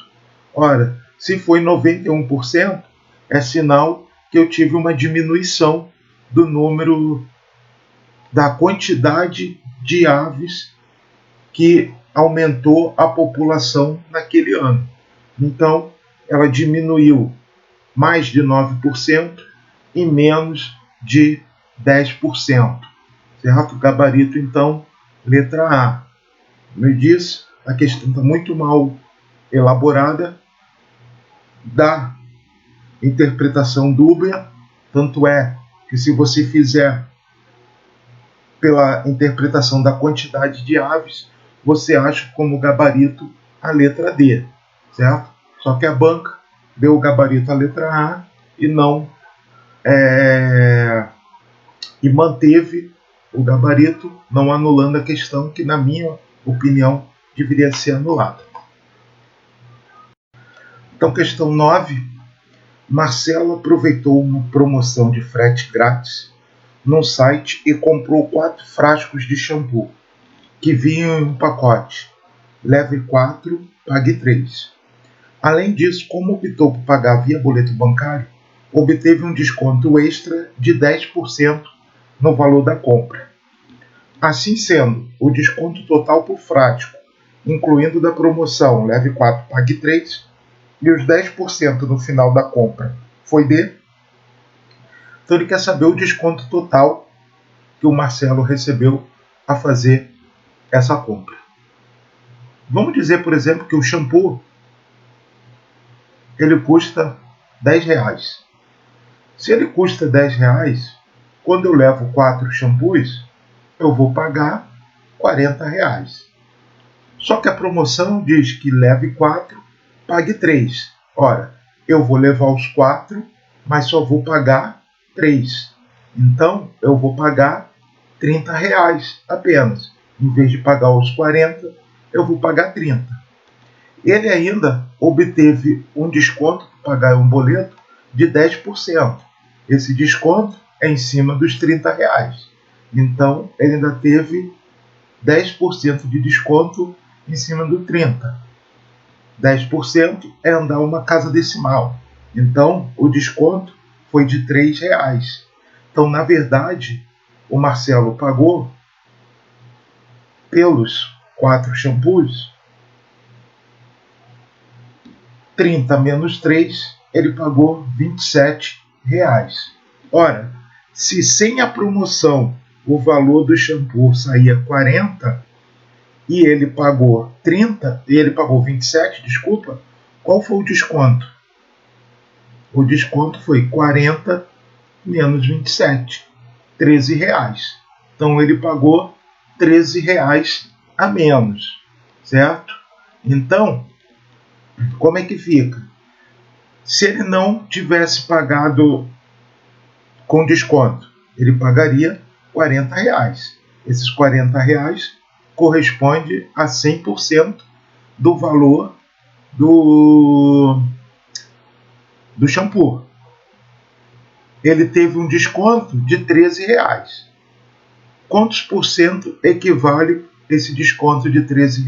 Ora, se foi 91%, é sinal que eu tive uma diminuição do número, da quantidade de aves que aumentou a população naquele ano. Então, ela diminuiu mais de 9% e menos de 10%. Certo? Gabarito, então, letra A. Como eu disse, a questão está muito mal elaborada, dá interpretação dúbia, tanto é que se você fizer pela interpretação da quantidade de aves, você acha como gabarito a letra D, certo? Só que a banca deu o gabarito à letra A e não e manteve o gabarito, não anulando a questão que, na minha opinião, deveria ser anulada. Então, questão 9. Marcelo aproveitou uma promoção de frete grátis num site e comprou 4 frascos de shampoo, que vinham em um pacote. Leve 4, pague 3. Além disso, como optou por pagar via boleto bancário, obteve um desconto extra de 10% no valor da compra. Assim sendo, o desconto total por frasco, incluindo da promoção Leve 4, pague 3, e os 10% no final da compra foi D. Então ele quer saber o desconto total que o Marcelo recebeu a fazer essa compra. Vamos dizer, por exemplo, que o shampoo ele custa R$10. Se ele custa R$10, quando eu levo 4 shampoos, eu vou pagar R$40. Só que a promoção diz que leve 4, pague 3. Ora, eu vou levar os 4, mas só vou pagar 3. Então, eu vou pagar R$30 apenas. Em vez de pagar os 40, eu vou pagar 30. Ele ainda obteve um desconto para pagar um boleto de 10%. Esse desconto é em cima dos R$ 30. Então, ele ainda teve 10% de desconto em cima do 30. 10% é andar uma casa decimal. Então, o desconto foi de R$ 3. Então, na verdade, o Marcelo pagou pelos 4 shampoos 30 menos 3, ele pagou R$ 27. Ora, se sem a promoção o valor do shampoo saía 40 e ele pagou 30, e ele pagou 27, desculpa, qual foi o desconto? O desconto foi 40 menos 27, R$ 13. Então ele pagou R$ 13 a menos, certo? Então, como é que fica? Se ele não tivesse pagado com desconto, ele pagaria R$ 40. Esses R$ 40 corresponde a 100% do valor do shampoo. Ele teve um desconto de R$ 13. Quantos por cento equivale esse desconto de R$ 13?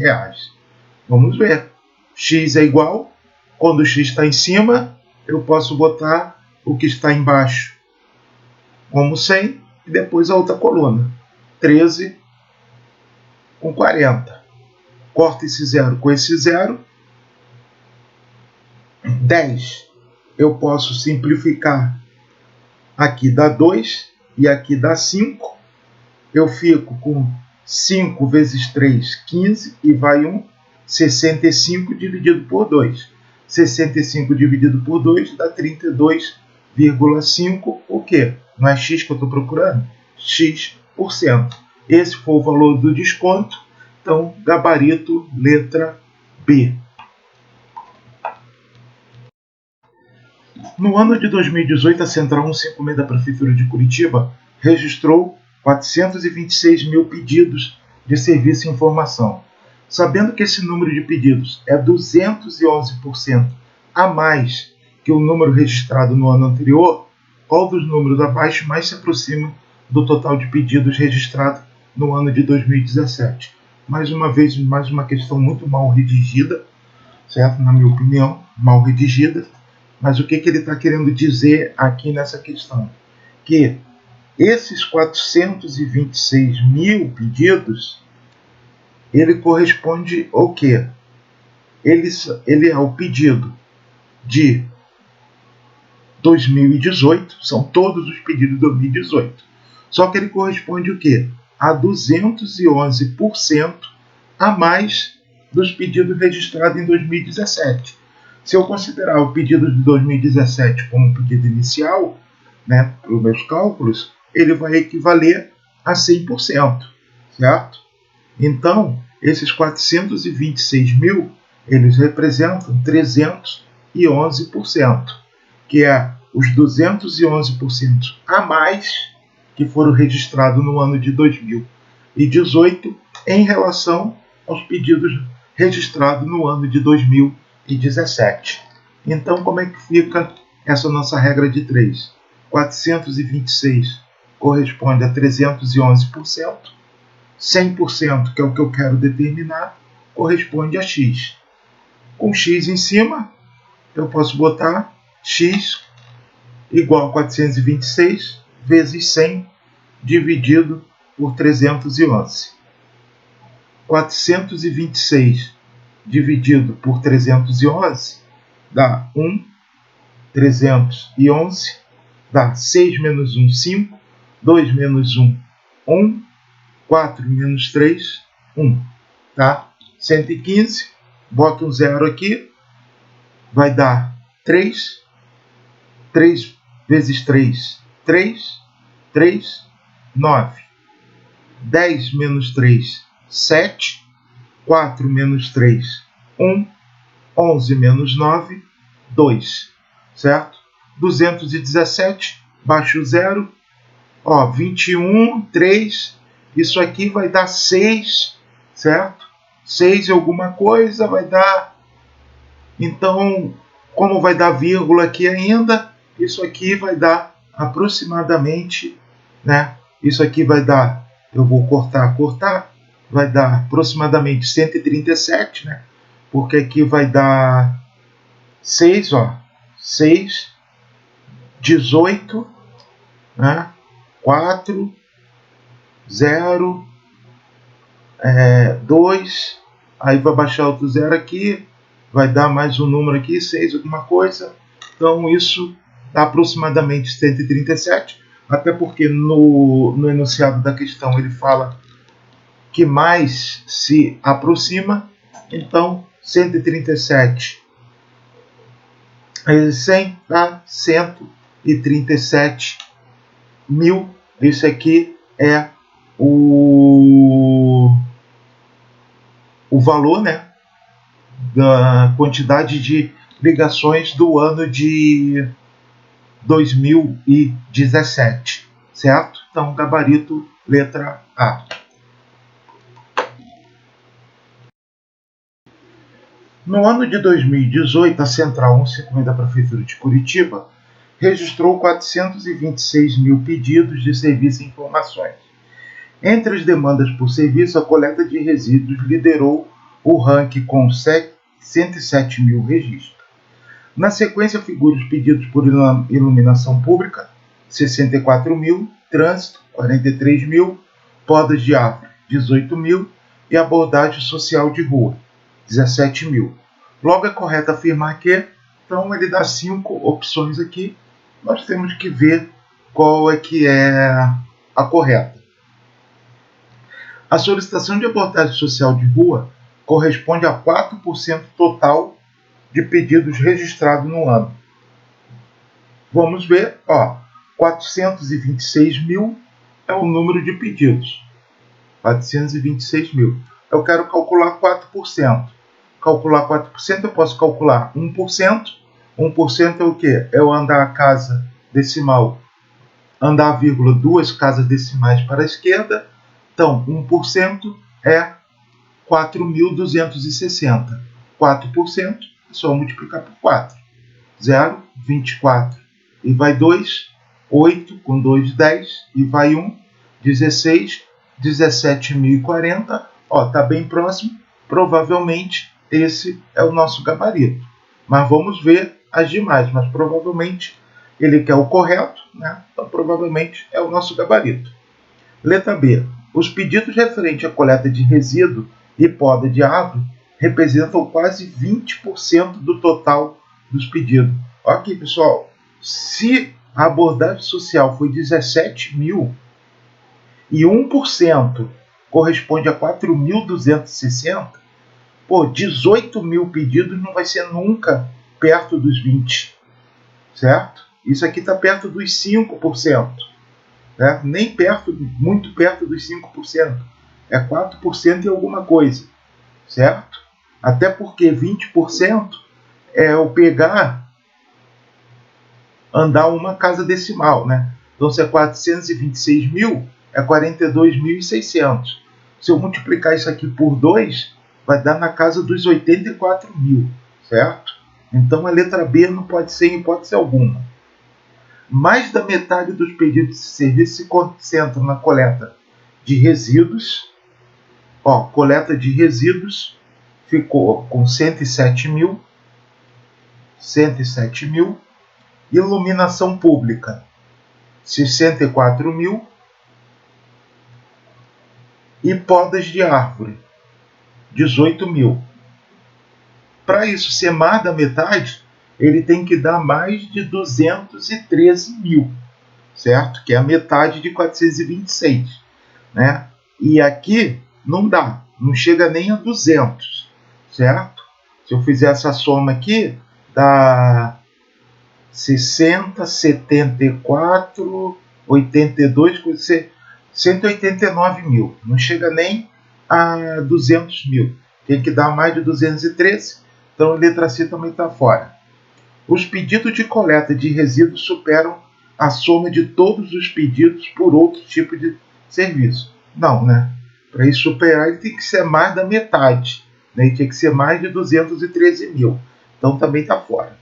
Vamos ver. X é igual, quando o X está em cima, eu posso botar o que está embaixo como 100 e depois a outra coluna. 13 com 40. Corta esse zero com esse zero. 10. Eu posso simplificar. Aqui dá 2 e aqui dá 5. Eu fico com 5 vezes 3, 15 e vai 1. 65 dividido por 2. 65 dividido por 2 dá 32,5. O quê? Não é X que eu estou procurando? X%. Esse foi o valor do desconto. Então, gabarito, letra B. No ano de 2018, a Central 156 da Prefeitura de Curitiba registrou 426 mil pedidos de serviço e informação. Sabendo que esse número de pedidos é 211% a mais que o número registrado no ano anterior, qual dos números abaixo mais se aproxima do total de pedidos registrado no ano de 2017? Mais uma vez, mais uma questão muito mal redigida, certo? Na minha opinião, mal redigida. Mas o que ele está querendo dizer aqui nessa questão? Que esses 426 mil pedidos, ele corresponde ao quê? Ele é o pedido de 2018, são todos os pedidos de 2018. Só que ele corresponde o quê? A 211% a mais dos pedidos registrados em 2017. Se eu considerar o pedido de 2017 como um pedido inicial, né, para os meus cálculos, ele vai equivaler a 100%, certo? Então, esses 426 mil, eles representam 311%, que é os 211% a mais que foram registrados no ano de 2018 em relação aos pedidos registrados no ano de 2017. Então, como é que fica essa nossa regra de 3? 426 corresponde a 311%, 100%, que é o que eu quero determinar, corresponde a X. Com X em cima, eu posso botar X igual a 426 vezes 100 dividido por 311. 426 dividido por 311 dá 1, 311, dá 6 menos 1, 5, 2 menos 1, 1, 4 menos 3, 1. Tá? 115, bota um zero aqui, vai dar 3, 3 vezes 3, 3, 3, 9. 10 menos 3, 7. 4 menos 3, 1. 11 menos 9, 2. Certo? 217, baixa o zero. 21, 3. Isso aqui vai dar 6, certo? 6 e alguma coisa vai dar. Então, como vai dar vírgula aqui ainda, isso aqui vai dar aproximadamente, né? Isso aqui vai dar, eu vou cortar, vai dar aproximadamente 137, né? Porque aqui vai dar 6, ó, 6, 18, né? 4, 0, 2, aí vai baixar outro 0 aqui, vai dar mais um número aqui, 6 alguma coisa. Então isso dá aproximadamente 137, até porque no enunciado da questão ele fala que mais se aproxima. Então 137 vezes 100 dá 137 mil. Esse aqui é o valor, né, da quantidade de ligações do ano de 2017, certo? Então, gabarito letra A. No ano de 2018, a Central 156 da Prefeitura de Curitiba registrou 426 mil pedidos de serviço e informações. Entre as demandas por serviço, a coleta de resíduos liderou o ranking com 107 mil registros. Na sequência, figuram os pedidos por iluminação pública, 64 mil, trânsito, 43 mil, podas de árvore, 18 mil e abordagem social de rua, 17 mil. Logo é correto afirmar que, então ele dá 5 opções aqui, nós temos que ver qual é que é a correta. A solicitação de abordagem social de rua corresponde a 4% total de pedidos registrados no ano. Vamos ver, ó, 426 mil é o número de pedidos. 426 mil. Eu quero calcular 4%. Calcular 4%, eu posso calcular 1%. 1% é o quê? É eu andar a casa decimal, andar a vírgula, 2 casas decimais para a esquerda. Então, 1% é 4.260. 4% é só multiplicar por 4. 0, 24. E vai 2, 8, com 2, 10. E vai 1, 16, 17.040. Ó, tá bem próximo. Provavelmente esse é o nosso gabarito. Mas vamos ver as demais. Mas provavelmente ele quer o correto, né? Então provavelmente é o nosso gabarito. Letra B. Os pedidos referentes à coleta de resíduo e poda de árvore representam quase 20% do total dos pedidos. Ok, pessoal, se a abordagem social foi 17 mil e 1% corresponde a 4.260, pô, 18 mil pedidos não vai ser nunca perto dos 20, certo? Isso aqui está perto dos 5%. Né? Nem perto, muito perto dos 5%. É 4% e alguma coisa, certo? Até porque 20% é eu pegar, andar uma casa decimal, né? Então, se é 426 mil, é 42.600. Se eu multiplicar isso aqui por 2, vai dar na casa dos 84 mil, certo? Então, a letra B não pode ser em hipótese alguma. Mais da metade dos pedidos de serviço se concentram na coleta de resíduos. Ó, coleta de resíduos ficou com 107 mil. 107 mil. Iluminação pública, 64 mil. E podas de árvore, 18 mil. Para isso ser mais da metade, ele tem que dar mais de 213 mil, certo? Que é a metade de 426, né? E aqui não dá, não chega nem a 200, certo? Se eu fizer essa soma aqui, dá 60, 74, 82, 189 mil. Não chega nem a 200 mil. Tem que dar mais de 213, então a letra C também está fora. Os pedidos de coleta de resíduos superam a soma de todos os pedidos por outro tipo de serviço. Não, né? Para isso superar, ele tem que ser mais da metade, né? Ele tinha que ser mais de 213 mil. Então também está fora.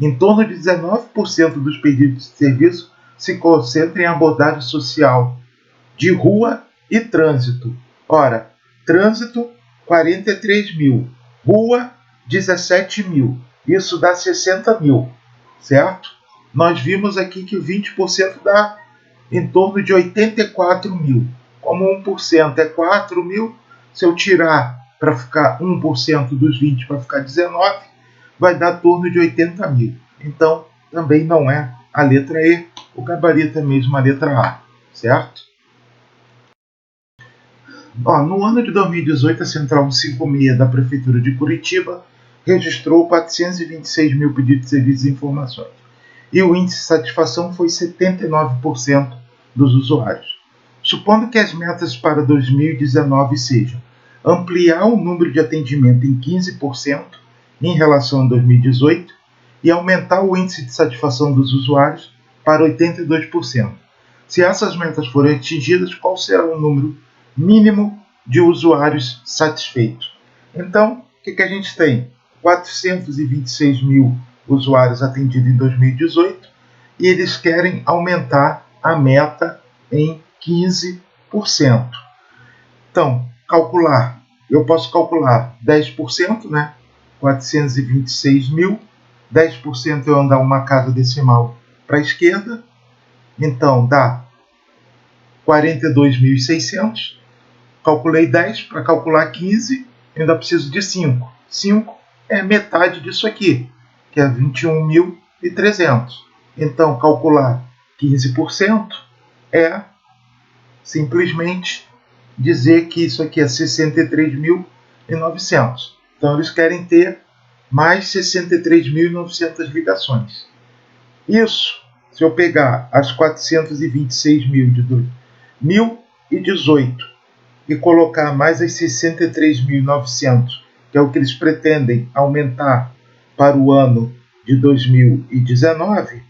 Em torno de 19% dos pedidos de serviço se concentram em abordagem social de rua e trânsito. Ora, trânsito, 43 mil. Rua, 17 mil. Isso dá 60 mil, certo? Nós vimos aqui que 20% dá em torno de 84 mil. Como 1% é 4 mil, se eu tirar para ficar 1% dos 20 para ficar 19, vai dar em torno de 80 mil. Então, também não é a letra E, o gabarito é mesmo a letra A, certo? No ano de 2018, a Central 156 da Prefeitura de Curitiba registrou 426 mil pedidos de serviços e informações. E o índice de satisfação foi 79% dos usuários. Supondo que as metas para 2019 sejam ampliar o número de atendimento em 15% em relação a 2018 e aumentar o índice de satisfação dos usuários para 82%. Se essas metas forem atingidas, qual será o número mínimo de usuários satisfeitos? Então, o que a gente tem? 426 mil usuários atendidos em 2018 e eles querem aumentar a meta em 15%. Então, eu posso calcular 10%, né? 426 mil, 10% eu andar uma casa decimal para a esquerda, então dá 42.600. Calculei 10, para calcular 15, ainda preciso de 5. 5 é metade disso aqui, que é 21.300. Então, calcular 15% é simplesmente dizer que isso aqui é 63.900. Então, eles querem ter mais 63.900 ligações. Isso, se eu pegar as 426 mil de 2018 e colocar mais as 63.900, que é o que eles pretendem aumentar para o ano de 2019,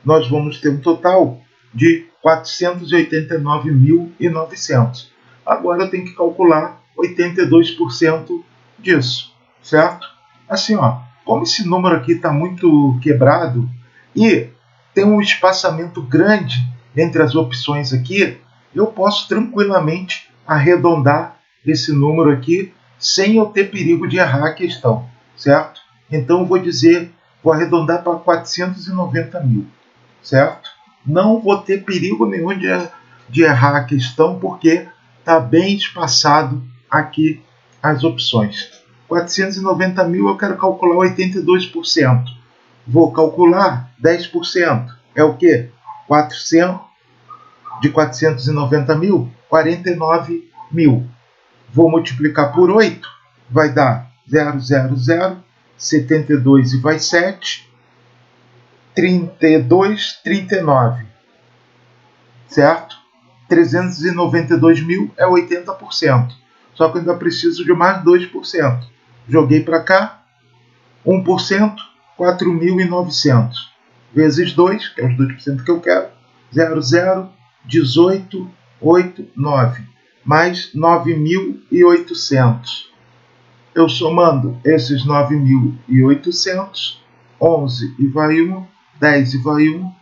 nós vamos ter um total de 489.900. Agora eu tenho que calcular 82% disso, certo? Assim, como esse número aqui está muito quebrado e tem um espaçamento grande entre as opções aqui, eu posso tranquilamente arredondar esse número aqui sem eu ter perigo de errar a questão, certo? Então eu vou arredondar para 490 mil, certo? Não vou ter perigo nenhum de errar a questão porque está bem espaçado aqui as opções. 490 mil eu quero calcular 82%. Vou calcular 10%. É o quê? 400 de 490 mil, 49 mil. Vou multiplicar por 8, vai dar 0, 72 e vai 7, 32, 39. Certo? 392 mil é 80%. Só que eu ainda preciso de mais 2%. Joguei para cá, 1%, 4.900. Vezes 2, que é os 2% que eu quero, 0, 18, 8, 9. Mais 9.800. Eu somando esses 9.800, 11 e vai 1, 10 e vai 1,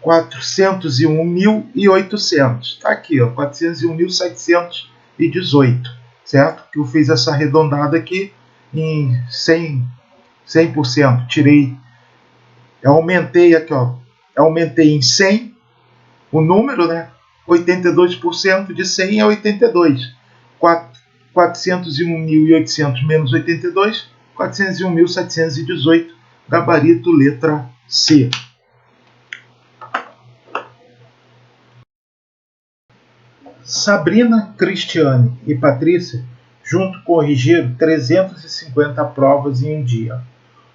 401.800. Está aqui, 401.718, certo? Que eu fiz essa arredondada aqui em 100%. Eu aumentei aqui, aumentei em 100 o número, né? 82% de 100 é 82. 401.800 menos 82, 401.718, gabarito letra C. Sabrina, Cristiane e Patrícia junto corrigiram 350 provas em um dia.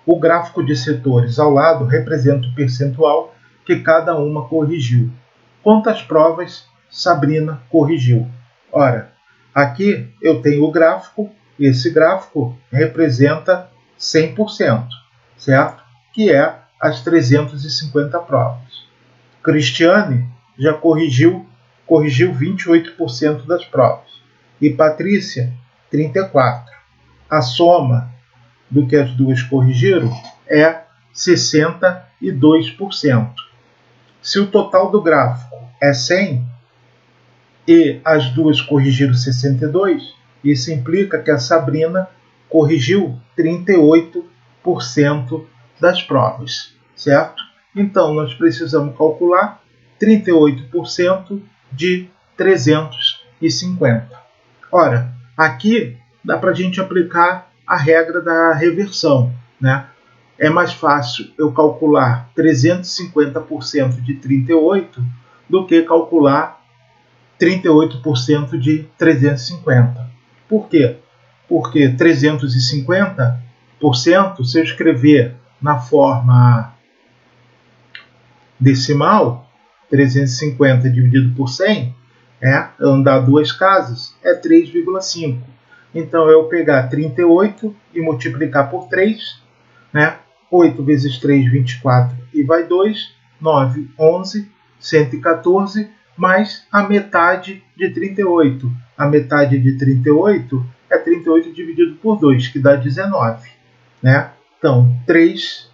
O gráfico de setores ao lado representa o percentual que cada uma corrigiu. Quantas provas Sabrina corrigiu? Ora, aqui eu tenho o gráfico, esse gráfico representa 100%, certo? Que é as 350 provas. Cristiane já corrigiu 28% das provas. e Patrícia, 34. A soma do que as duas corrigiram é 62%. Se o total do gráfico é 100 e as duas corrigiram 62, isso implica que a Sabrina corrigiu 38% das provas, certo? Então, nós precisamos calcular 38% de 350. Ora, aqui dá para a gente aplicar a regra da reversão, né? É mais fácil eu calcular 350% de 38 do que calcular 38% de 350. Por quê? Porque 350%, se eu escrever na forma decimal, 350 dividido por 100, andar duas casas, é 3,5. Então, eu pegar 38 e multiplicar por 3, né? 8 vezes 3, 24, e vai 2, 9, 11, 114, mais a metade de 38. A metade de 38 é 38 dividido por 2, que dá 19. Né? Então, 3,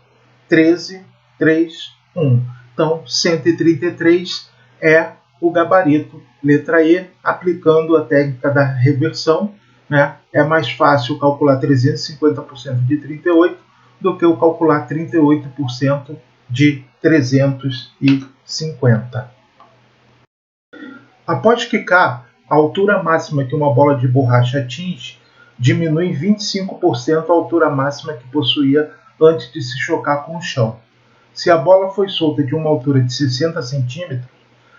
13, 3, 1. Então, 133 é o gabarito, letra E, aplicando a técnica da reversão. Né? É mais fácil calcular 350% de 38 do que eu calcular 38% de 350. Após quicar, a altura máxima que uma bola de borracha atinge diminui em 25% a altura máxima que possuía antes de se chocar com o chão. Se a bola foi solta de uma altura de 60 cm,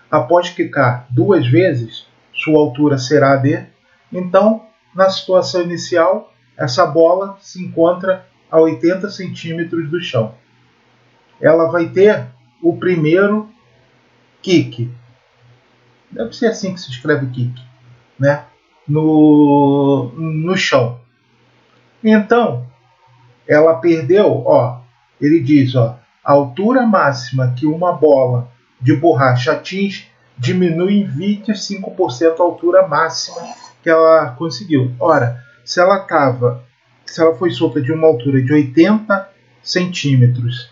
após quicar duas vezes, sua altura será de... Então, na situação inicial, essa bola se encontra a 80 centímetros do chão. Ela vai ter o primeiro kick. Deve ser assim que se escreve kick, né? No chão. Então, ela perdeu, ele diz, a altura máxima que uma bola de borracha atinge diminui em 25% a altura máxima que ela conseguiu. Ora, se ela foi solta de uma altura de 80 centímetros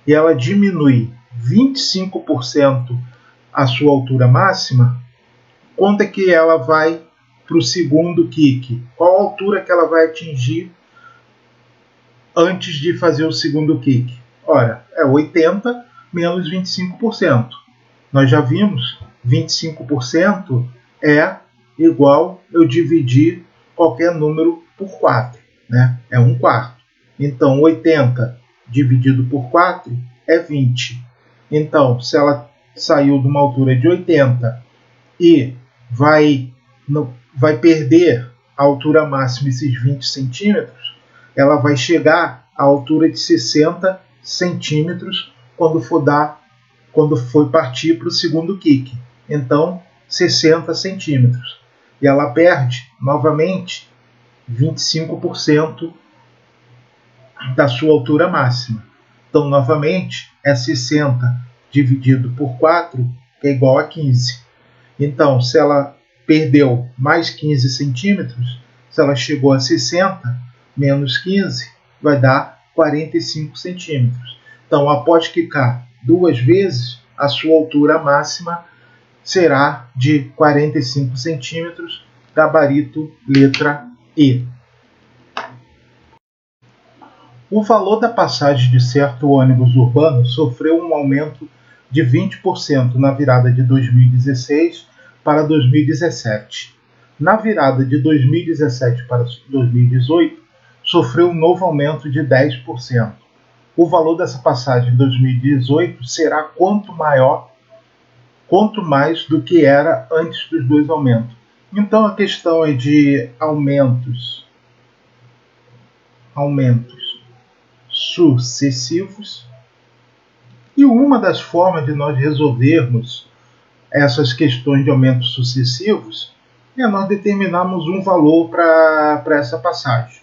e ela diminui 25% a sua altura máxima, quanto é que ela vai para o segundo kick? Qual a altura que ela vai atingir antes de fazer o segundo kick? Ora, é 80 menos 25%. Nós já vimos, 25% é igual eu dividir qualquer número por 4. Né? É 1/4. Então, 80 dividido por 4 é 20. Então, se ela saiu de uma altura de 80 e vai perder a altura máxima, esses 20 centímetros, ela vai chegar à altura de 60 centímetros quando for partir para o segundo kick. Então, 60 centímetros. E ela perde, novamente, 25% da sua altura máxima. Então, novamente, é 60 dividido por 4, que é igual a 15. Então, se ela perdeu mais 15 centímetros, se ela chegou a 60, menos 15, vai dar 45 centímetros. Então, após quicar duas vezes, a sua altura máxima será de 45 centímetros, gabarito letra E. O valor da passagem de certo ônibus urbano sofreu um aumento de 20% na virada de 2016 para 2017. Na virada de 2017 para 2018, sofreu um novo aumento de 10%. O valor dessa passagem em 2018 será quanto mais do que era antes dos dois aumentos. Então a questão é de aumentos sucessivos. E uma das formas de nós resolvermos essas questões de aumentos sucessivos é nós determinarmos um valor para essa passagem.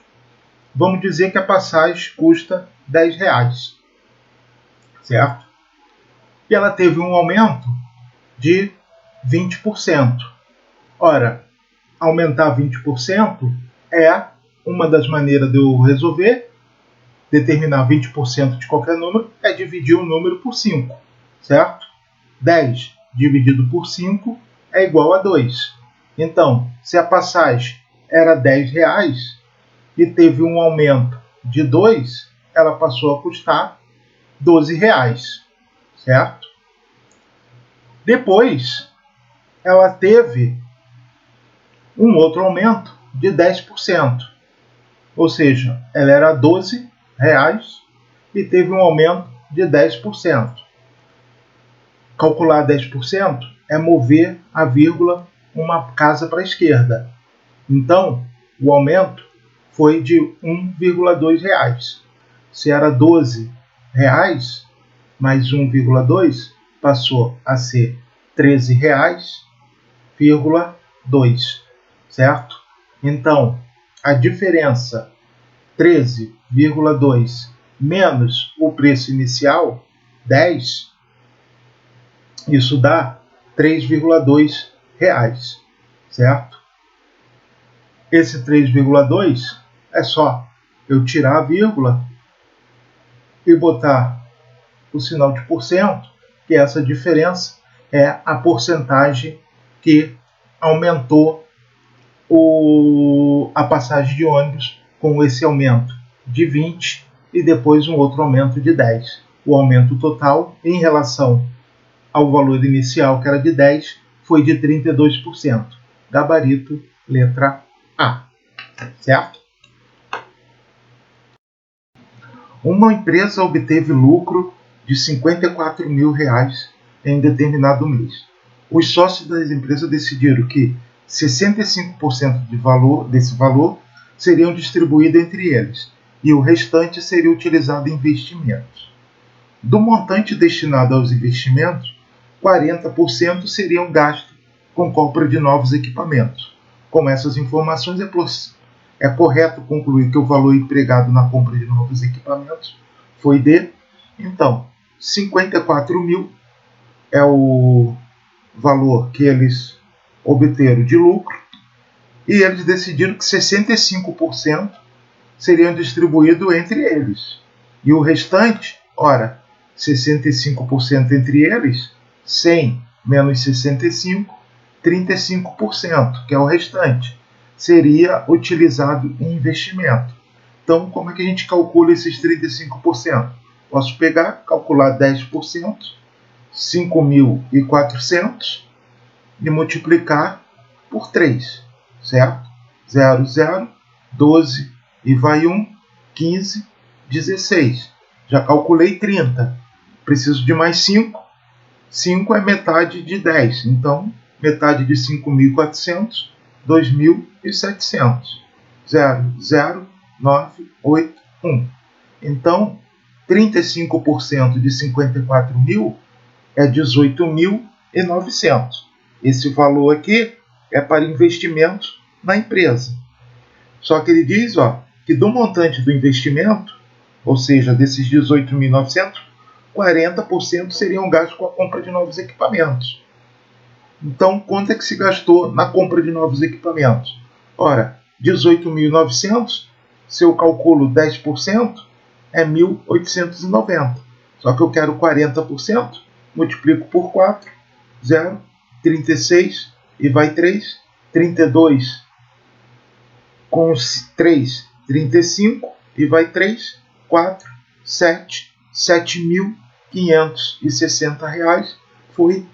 Vamos dizer que a passagem custa R$10, certo? E ela teve um aumento de 20%. Ora, aumentar 20% é uma das maneiras de eu resolver, determinar 20% de qualquer número, é dividir o número por 5, certo? 10 dividido por 5 é igual a 2. Então, se a passagem era R$10 e teve um aumento de 2, ela passou a custar R$12, certo? Depois, ela teve um outro aumento de 10%, ou seja, ela era R$12 e teve um aumento de 10%. Calcular 10% é mover a vírgula uma casa para a esquerda. Então, o aumento foi de R$1,2. Se era R$12 mais 1,2, passou a ser R$13,2, certo? Então, a diferença 13,2 menos o preço inicial, 10, isso dá R$3,2, certo? Esse 3,2 é só eu tirar a vírgula e botar o sinal de porcento, que essa diferença é a porcentagem que aumentou a passagem de ônibus com esse aumento de 20 e depois um outro aumento de 10. O aumento total em relação ao valor inicial, que era de 10, foi de 32%. Gabarito, letra A. Certo? Uma empresa obteve lucro de R$54 mil em determinado mês. Os sócios das empresas decidiram que 65% desse valor seriam distribuídos entre eles e o restante seria utilizado em investimentos. Do montante destinado aos investimentos, 40% seriam gastos com compra de novos equipamentos. Com essas informações, é correto concluir que o valor empregado na compra de novos equipamentos foi de, então, 54 mil é o valor que eles obteram de lucro e eles decidiram que 65% seriam distribuídos entre eles. E o restante, ora, 65% entre eles, 100 menos 65, 35%, que é o restante, seria utilizado em investimento. Então, como é que a gente calcula esses 35%? Posso pegar, calcular 10%, 5.400, e multiplicar por 3, certo? 0, 0, 12, e vai 1, 15, 16. Já calculei 30. Preciso de mais 5. 5 é metade de 10. Então, metade de 5.400, 2.700. 0, 0, 9, 8, 1. Então, 35% de 54 mil é 18.900. Esse valor aqui é para investimento na empresa. Só que ele diz que do montante do investimento, ou seja, desses 18.900, 40% seriam gastos com a compra de novos equipamentos. Então, quanto é que se gastou na compra de novos equipamentos? Ora, 18.900, se eu calculo 10%, é 1.890. Só que eu quero 40%, multiplico por 4, 0, 36 e vai 3, 32 com 3, 35 e vai 3, 4, 7, R$7.560 foi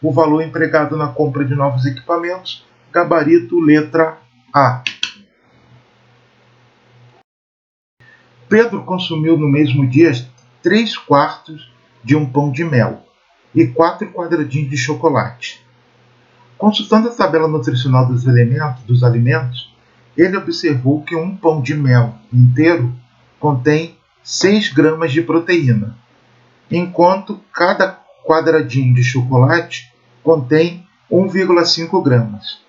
o valor empregado na compra de novos equipamentos. Gabarito, letra A. Pedro consumiu no mesmo dia 3/4 de um pão de mel e 4 quadradinhos de chocolate. Consultando a tabela nutricional dos alimentos, ele observou que um pão de mel inteiro contém 6 gramas de proteína, enquanto cada quadradinho de chocolate contém 1,5 gramas.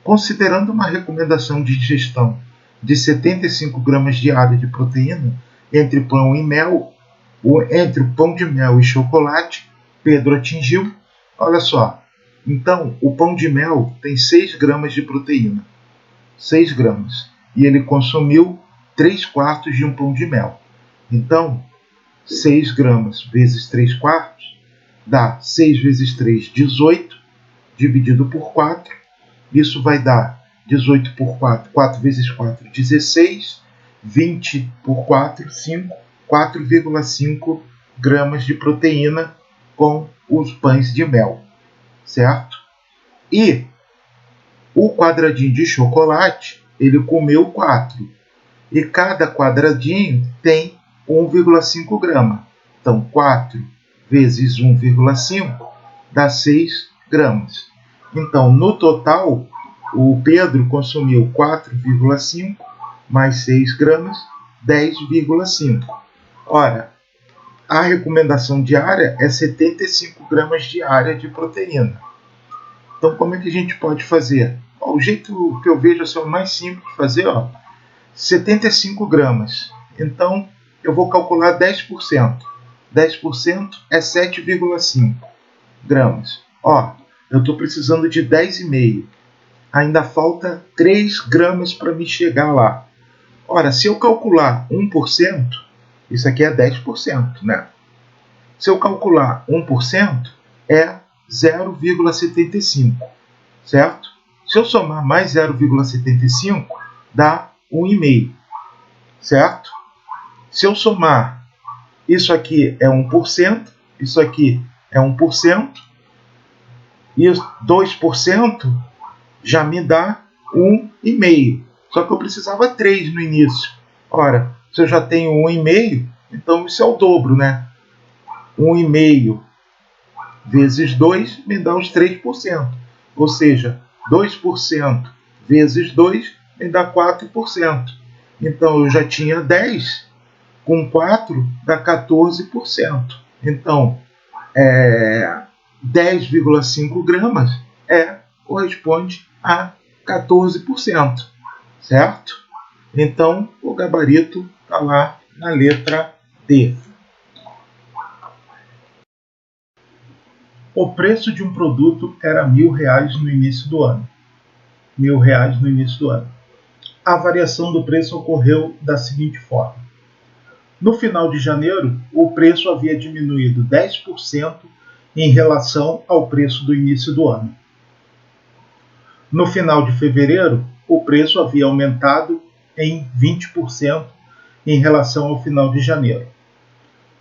Considerando uma recomendação de ingestão de 75 gramas diárias de proteína entre pão e mel, entre o pão de mel e chocolate, Pedro atingiu, olha só, Então, o pão de mel tem 6 gramas de proteína. 6 gramas. E ele consumiu 3/4 de um pão de mel. Então, 6 gramas vezes 3/4 dá 6 vezes 3, 18, dividido por 4. Isso vai dar 18 por 4, 4 vezes 4, 16. 20 por 4, 5. 4,5 gramas de proteína com os pães de mel. Certo? E o quadradinho de chocolate, ele comeu 4. E cada quadradinho tem 1,5 grama. Então, 4 vezes 1,5 dá 6 gramas. Então, no total, o Pedro consumiu 4,5 mais 6 gramas, 10,5. Ora, a recomendação diária é 75 gramas diária de proteína. Então, como é que a gente pode fazer? O jeito que eu vejo assim, o mais simples de fazer, 75 gramas. Então, eu vou calcular 10%. 10% é 7,5 gramas. Eu estou precisando de 10,5. Ainda falta 3 gramas para me chegar lá. Ora, se eu calcular 1%, isso aqui é 10%, né? Se eu calcular 1%, é 0,75, certo? Se eu somar mais 0,75, dá 1,5, certo? Se eu somar, isso aqui é 1%, isso aqui é 1%, e 2% já me dá 1,5. Só que eu precisava 3 no início. Ora, se eu já tenho 1,5, então isso é o dobro, né? 1,5 vezes 2 me dá os 3%. Ou seja, 2% vezes 2 me dá 4%. Então, eu já tinha 10, com 4 dá 14%. Então, 10,5 gramas corresponde a 14%, certo? Então, o gabarito está lá na letra D. O preço de um produto era R$1.000 no início do ano. R$1.000 no início do ano. A variação do preço ocorreu da seguinte forma. No final de janeiro, o preço havia diminuído 10% em relação ao preço do início do ano. No final de fevereiro, o preço havia aumentado em 20% em relação ao final de janeiro.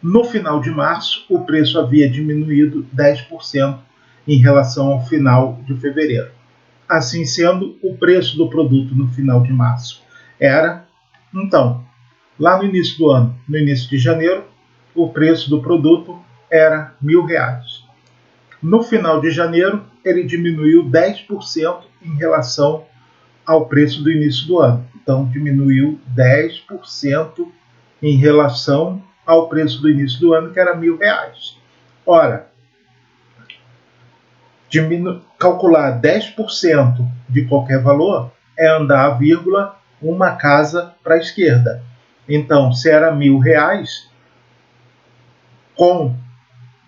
No final de março, o preço havia diminuído 10% em relação ao final de fevereiro. Assim sendo, o preço do produto no final de março era, então, lá no início do ano, no início de janeiro, o preço do produto era R$1.000. No final de janeiro, ele diminuiu 10% em relação ao preço do início do ano. Então, diminuiu 10% em relação ao preço do início do ano, que era R$1.000. Ora, calcular 10% de qualquer valor é andar a vírgula uma casa para a esquerda. Então, se era R$1.000,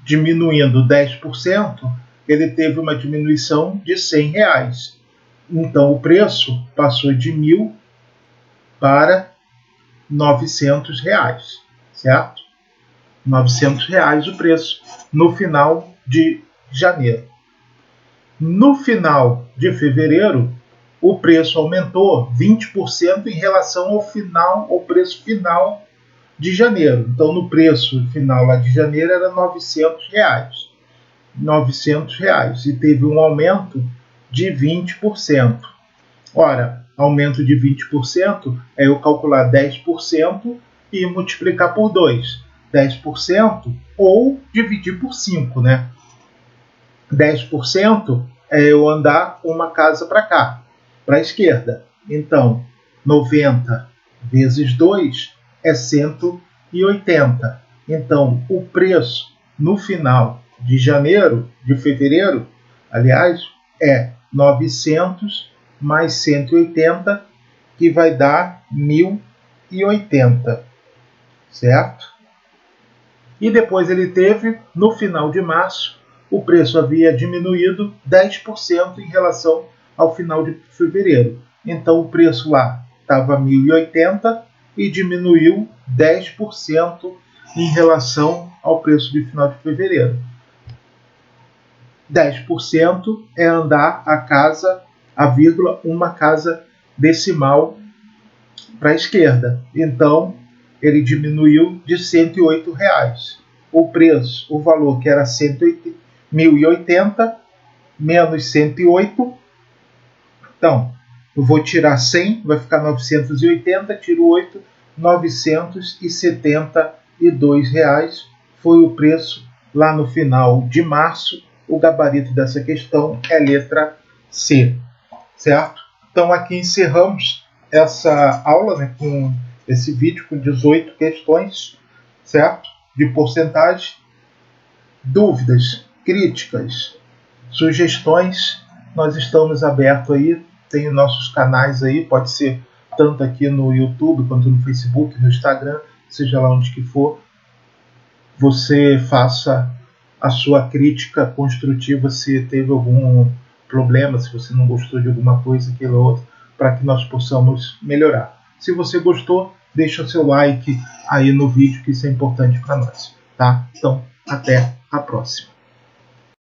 diminuindo 10%, ele teve uma diminuição de R$100. Então, o preço passou de 1.000 para R$900, certo? R$900 o preço no final de janeiro. No final de fevereiro, o preço aumentou 20% em relação ao preço final de janeiro. Então, no preço final lá de janeiro era R$900. R$900 e teve um aumento de 20%. Ora, aumento de 20% é eu calcular 10% e multiplicar por 2. 10% ou dividir por 5, né? 10% é eu andar uma casa para cá, para a esquerda. Então, 90 vezes 2 é 180. Então, o preço no final de fevereiro, aliás, é 900 mais 180, que vai dar 1.080, certo? E depois ele teve, no final de março, o preço havia diminuído 10% em relação ao final de fevereiro. Então o preço lá estava 1.080 e diminuiu 10% em relação ao preço de final de fevereiro. 10% é andar a vírgula, uma casa decimal para a esquerda. Então, ele diminuiu de R$ 108. O preço, o valor que era 1.080 menos 108. Então, eu vou tirar 100, vai ficar 980, tiro 8, R$ 972 foi o preço lá no final de março. O gabarito dessa questão é letra C, certo? Então aqui encerramos essa aula, né, com esse vídeo com 18 questões, certo? De porcentagem. Dúvidas, críticas, sugestões, nós estamos abertos aí, tem nossos canais aí, pode ser tanto aqui no YouTube quanto no Facebook, no Instagram, seja lá onde que for, você faça a sua crítica construtiva se teve algum problema, se você não gostou de alguma coisa, aquilo ou outro, para que nós possamos melhorar. Se você gostou, deixa o seu like aí no vídeo, que isso é importante para nós, tá? Então, até a próxima.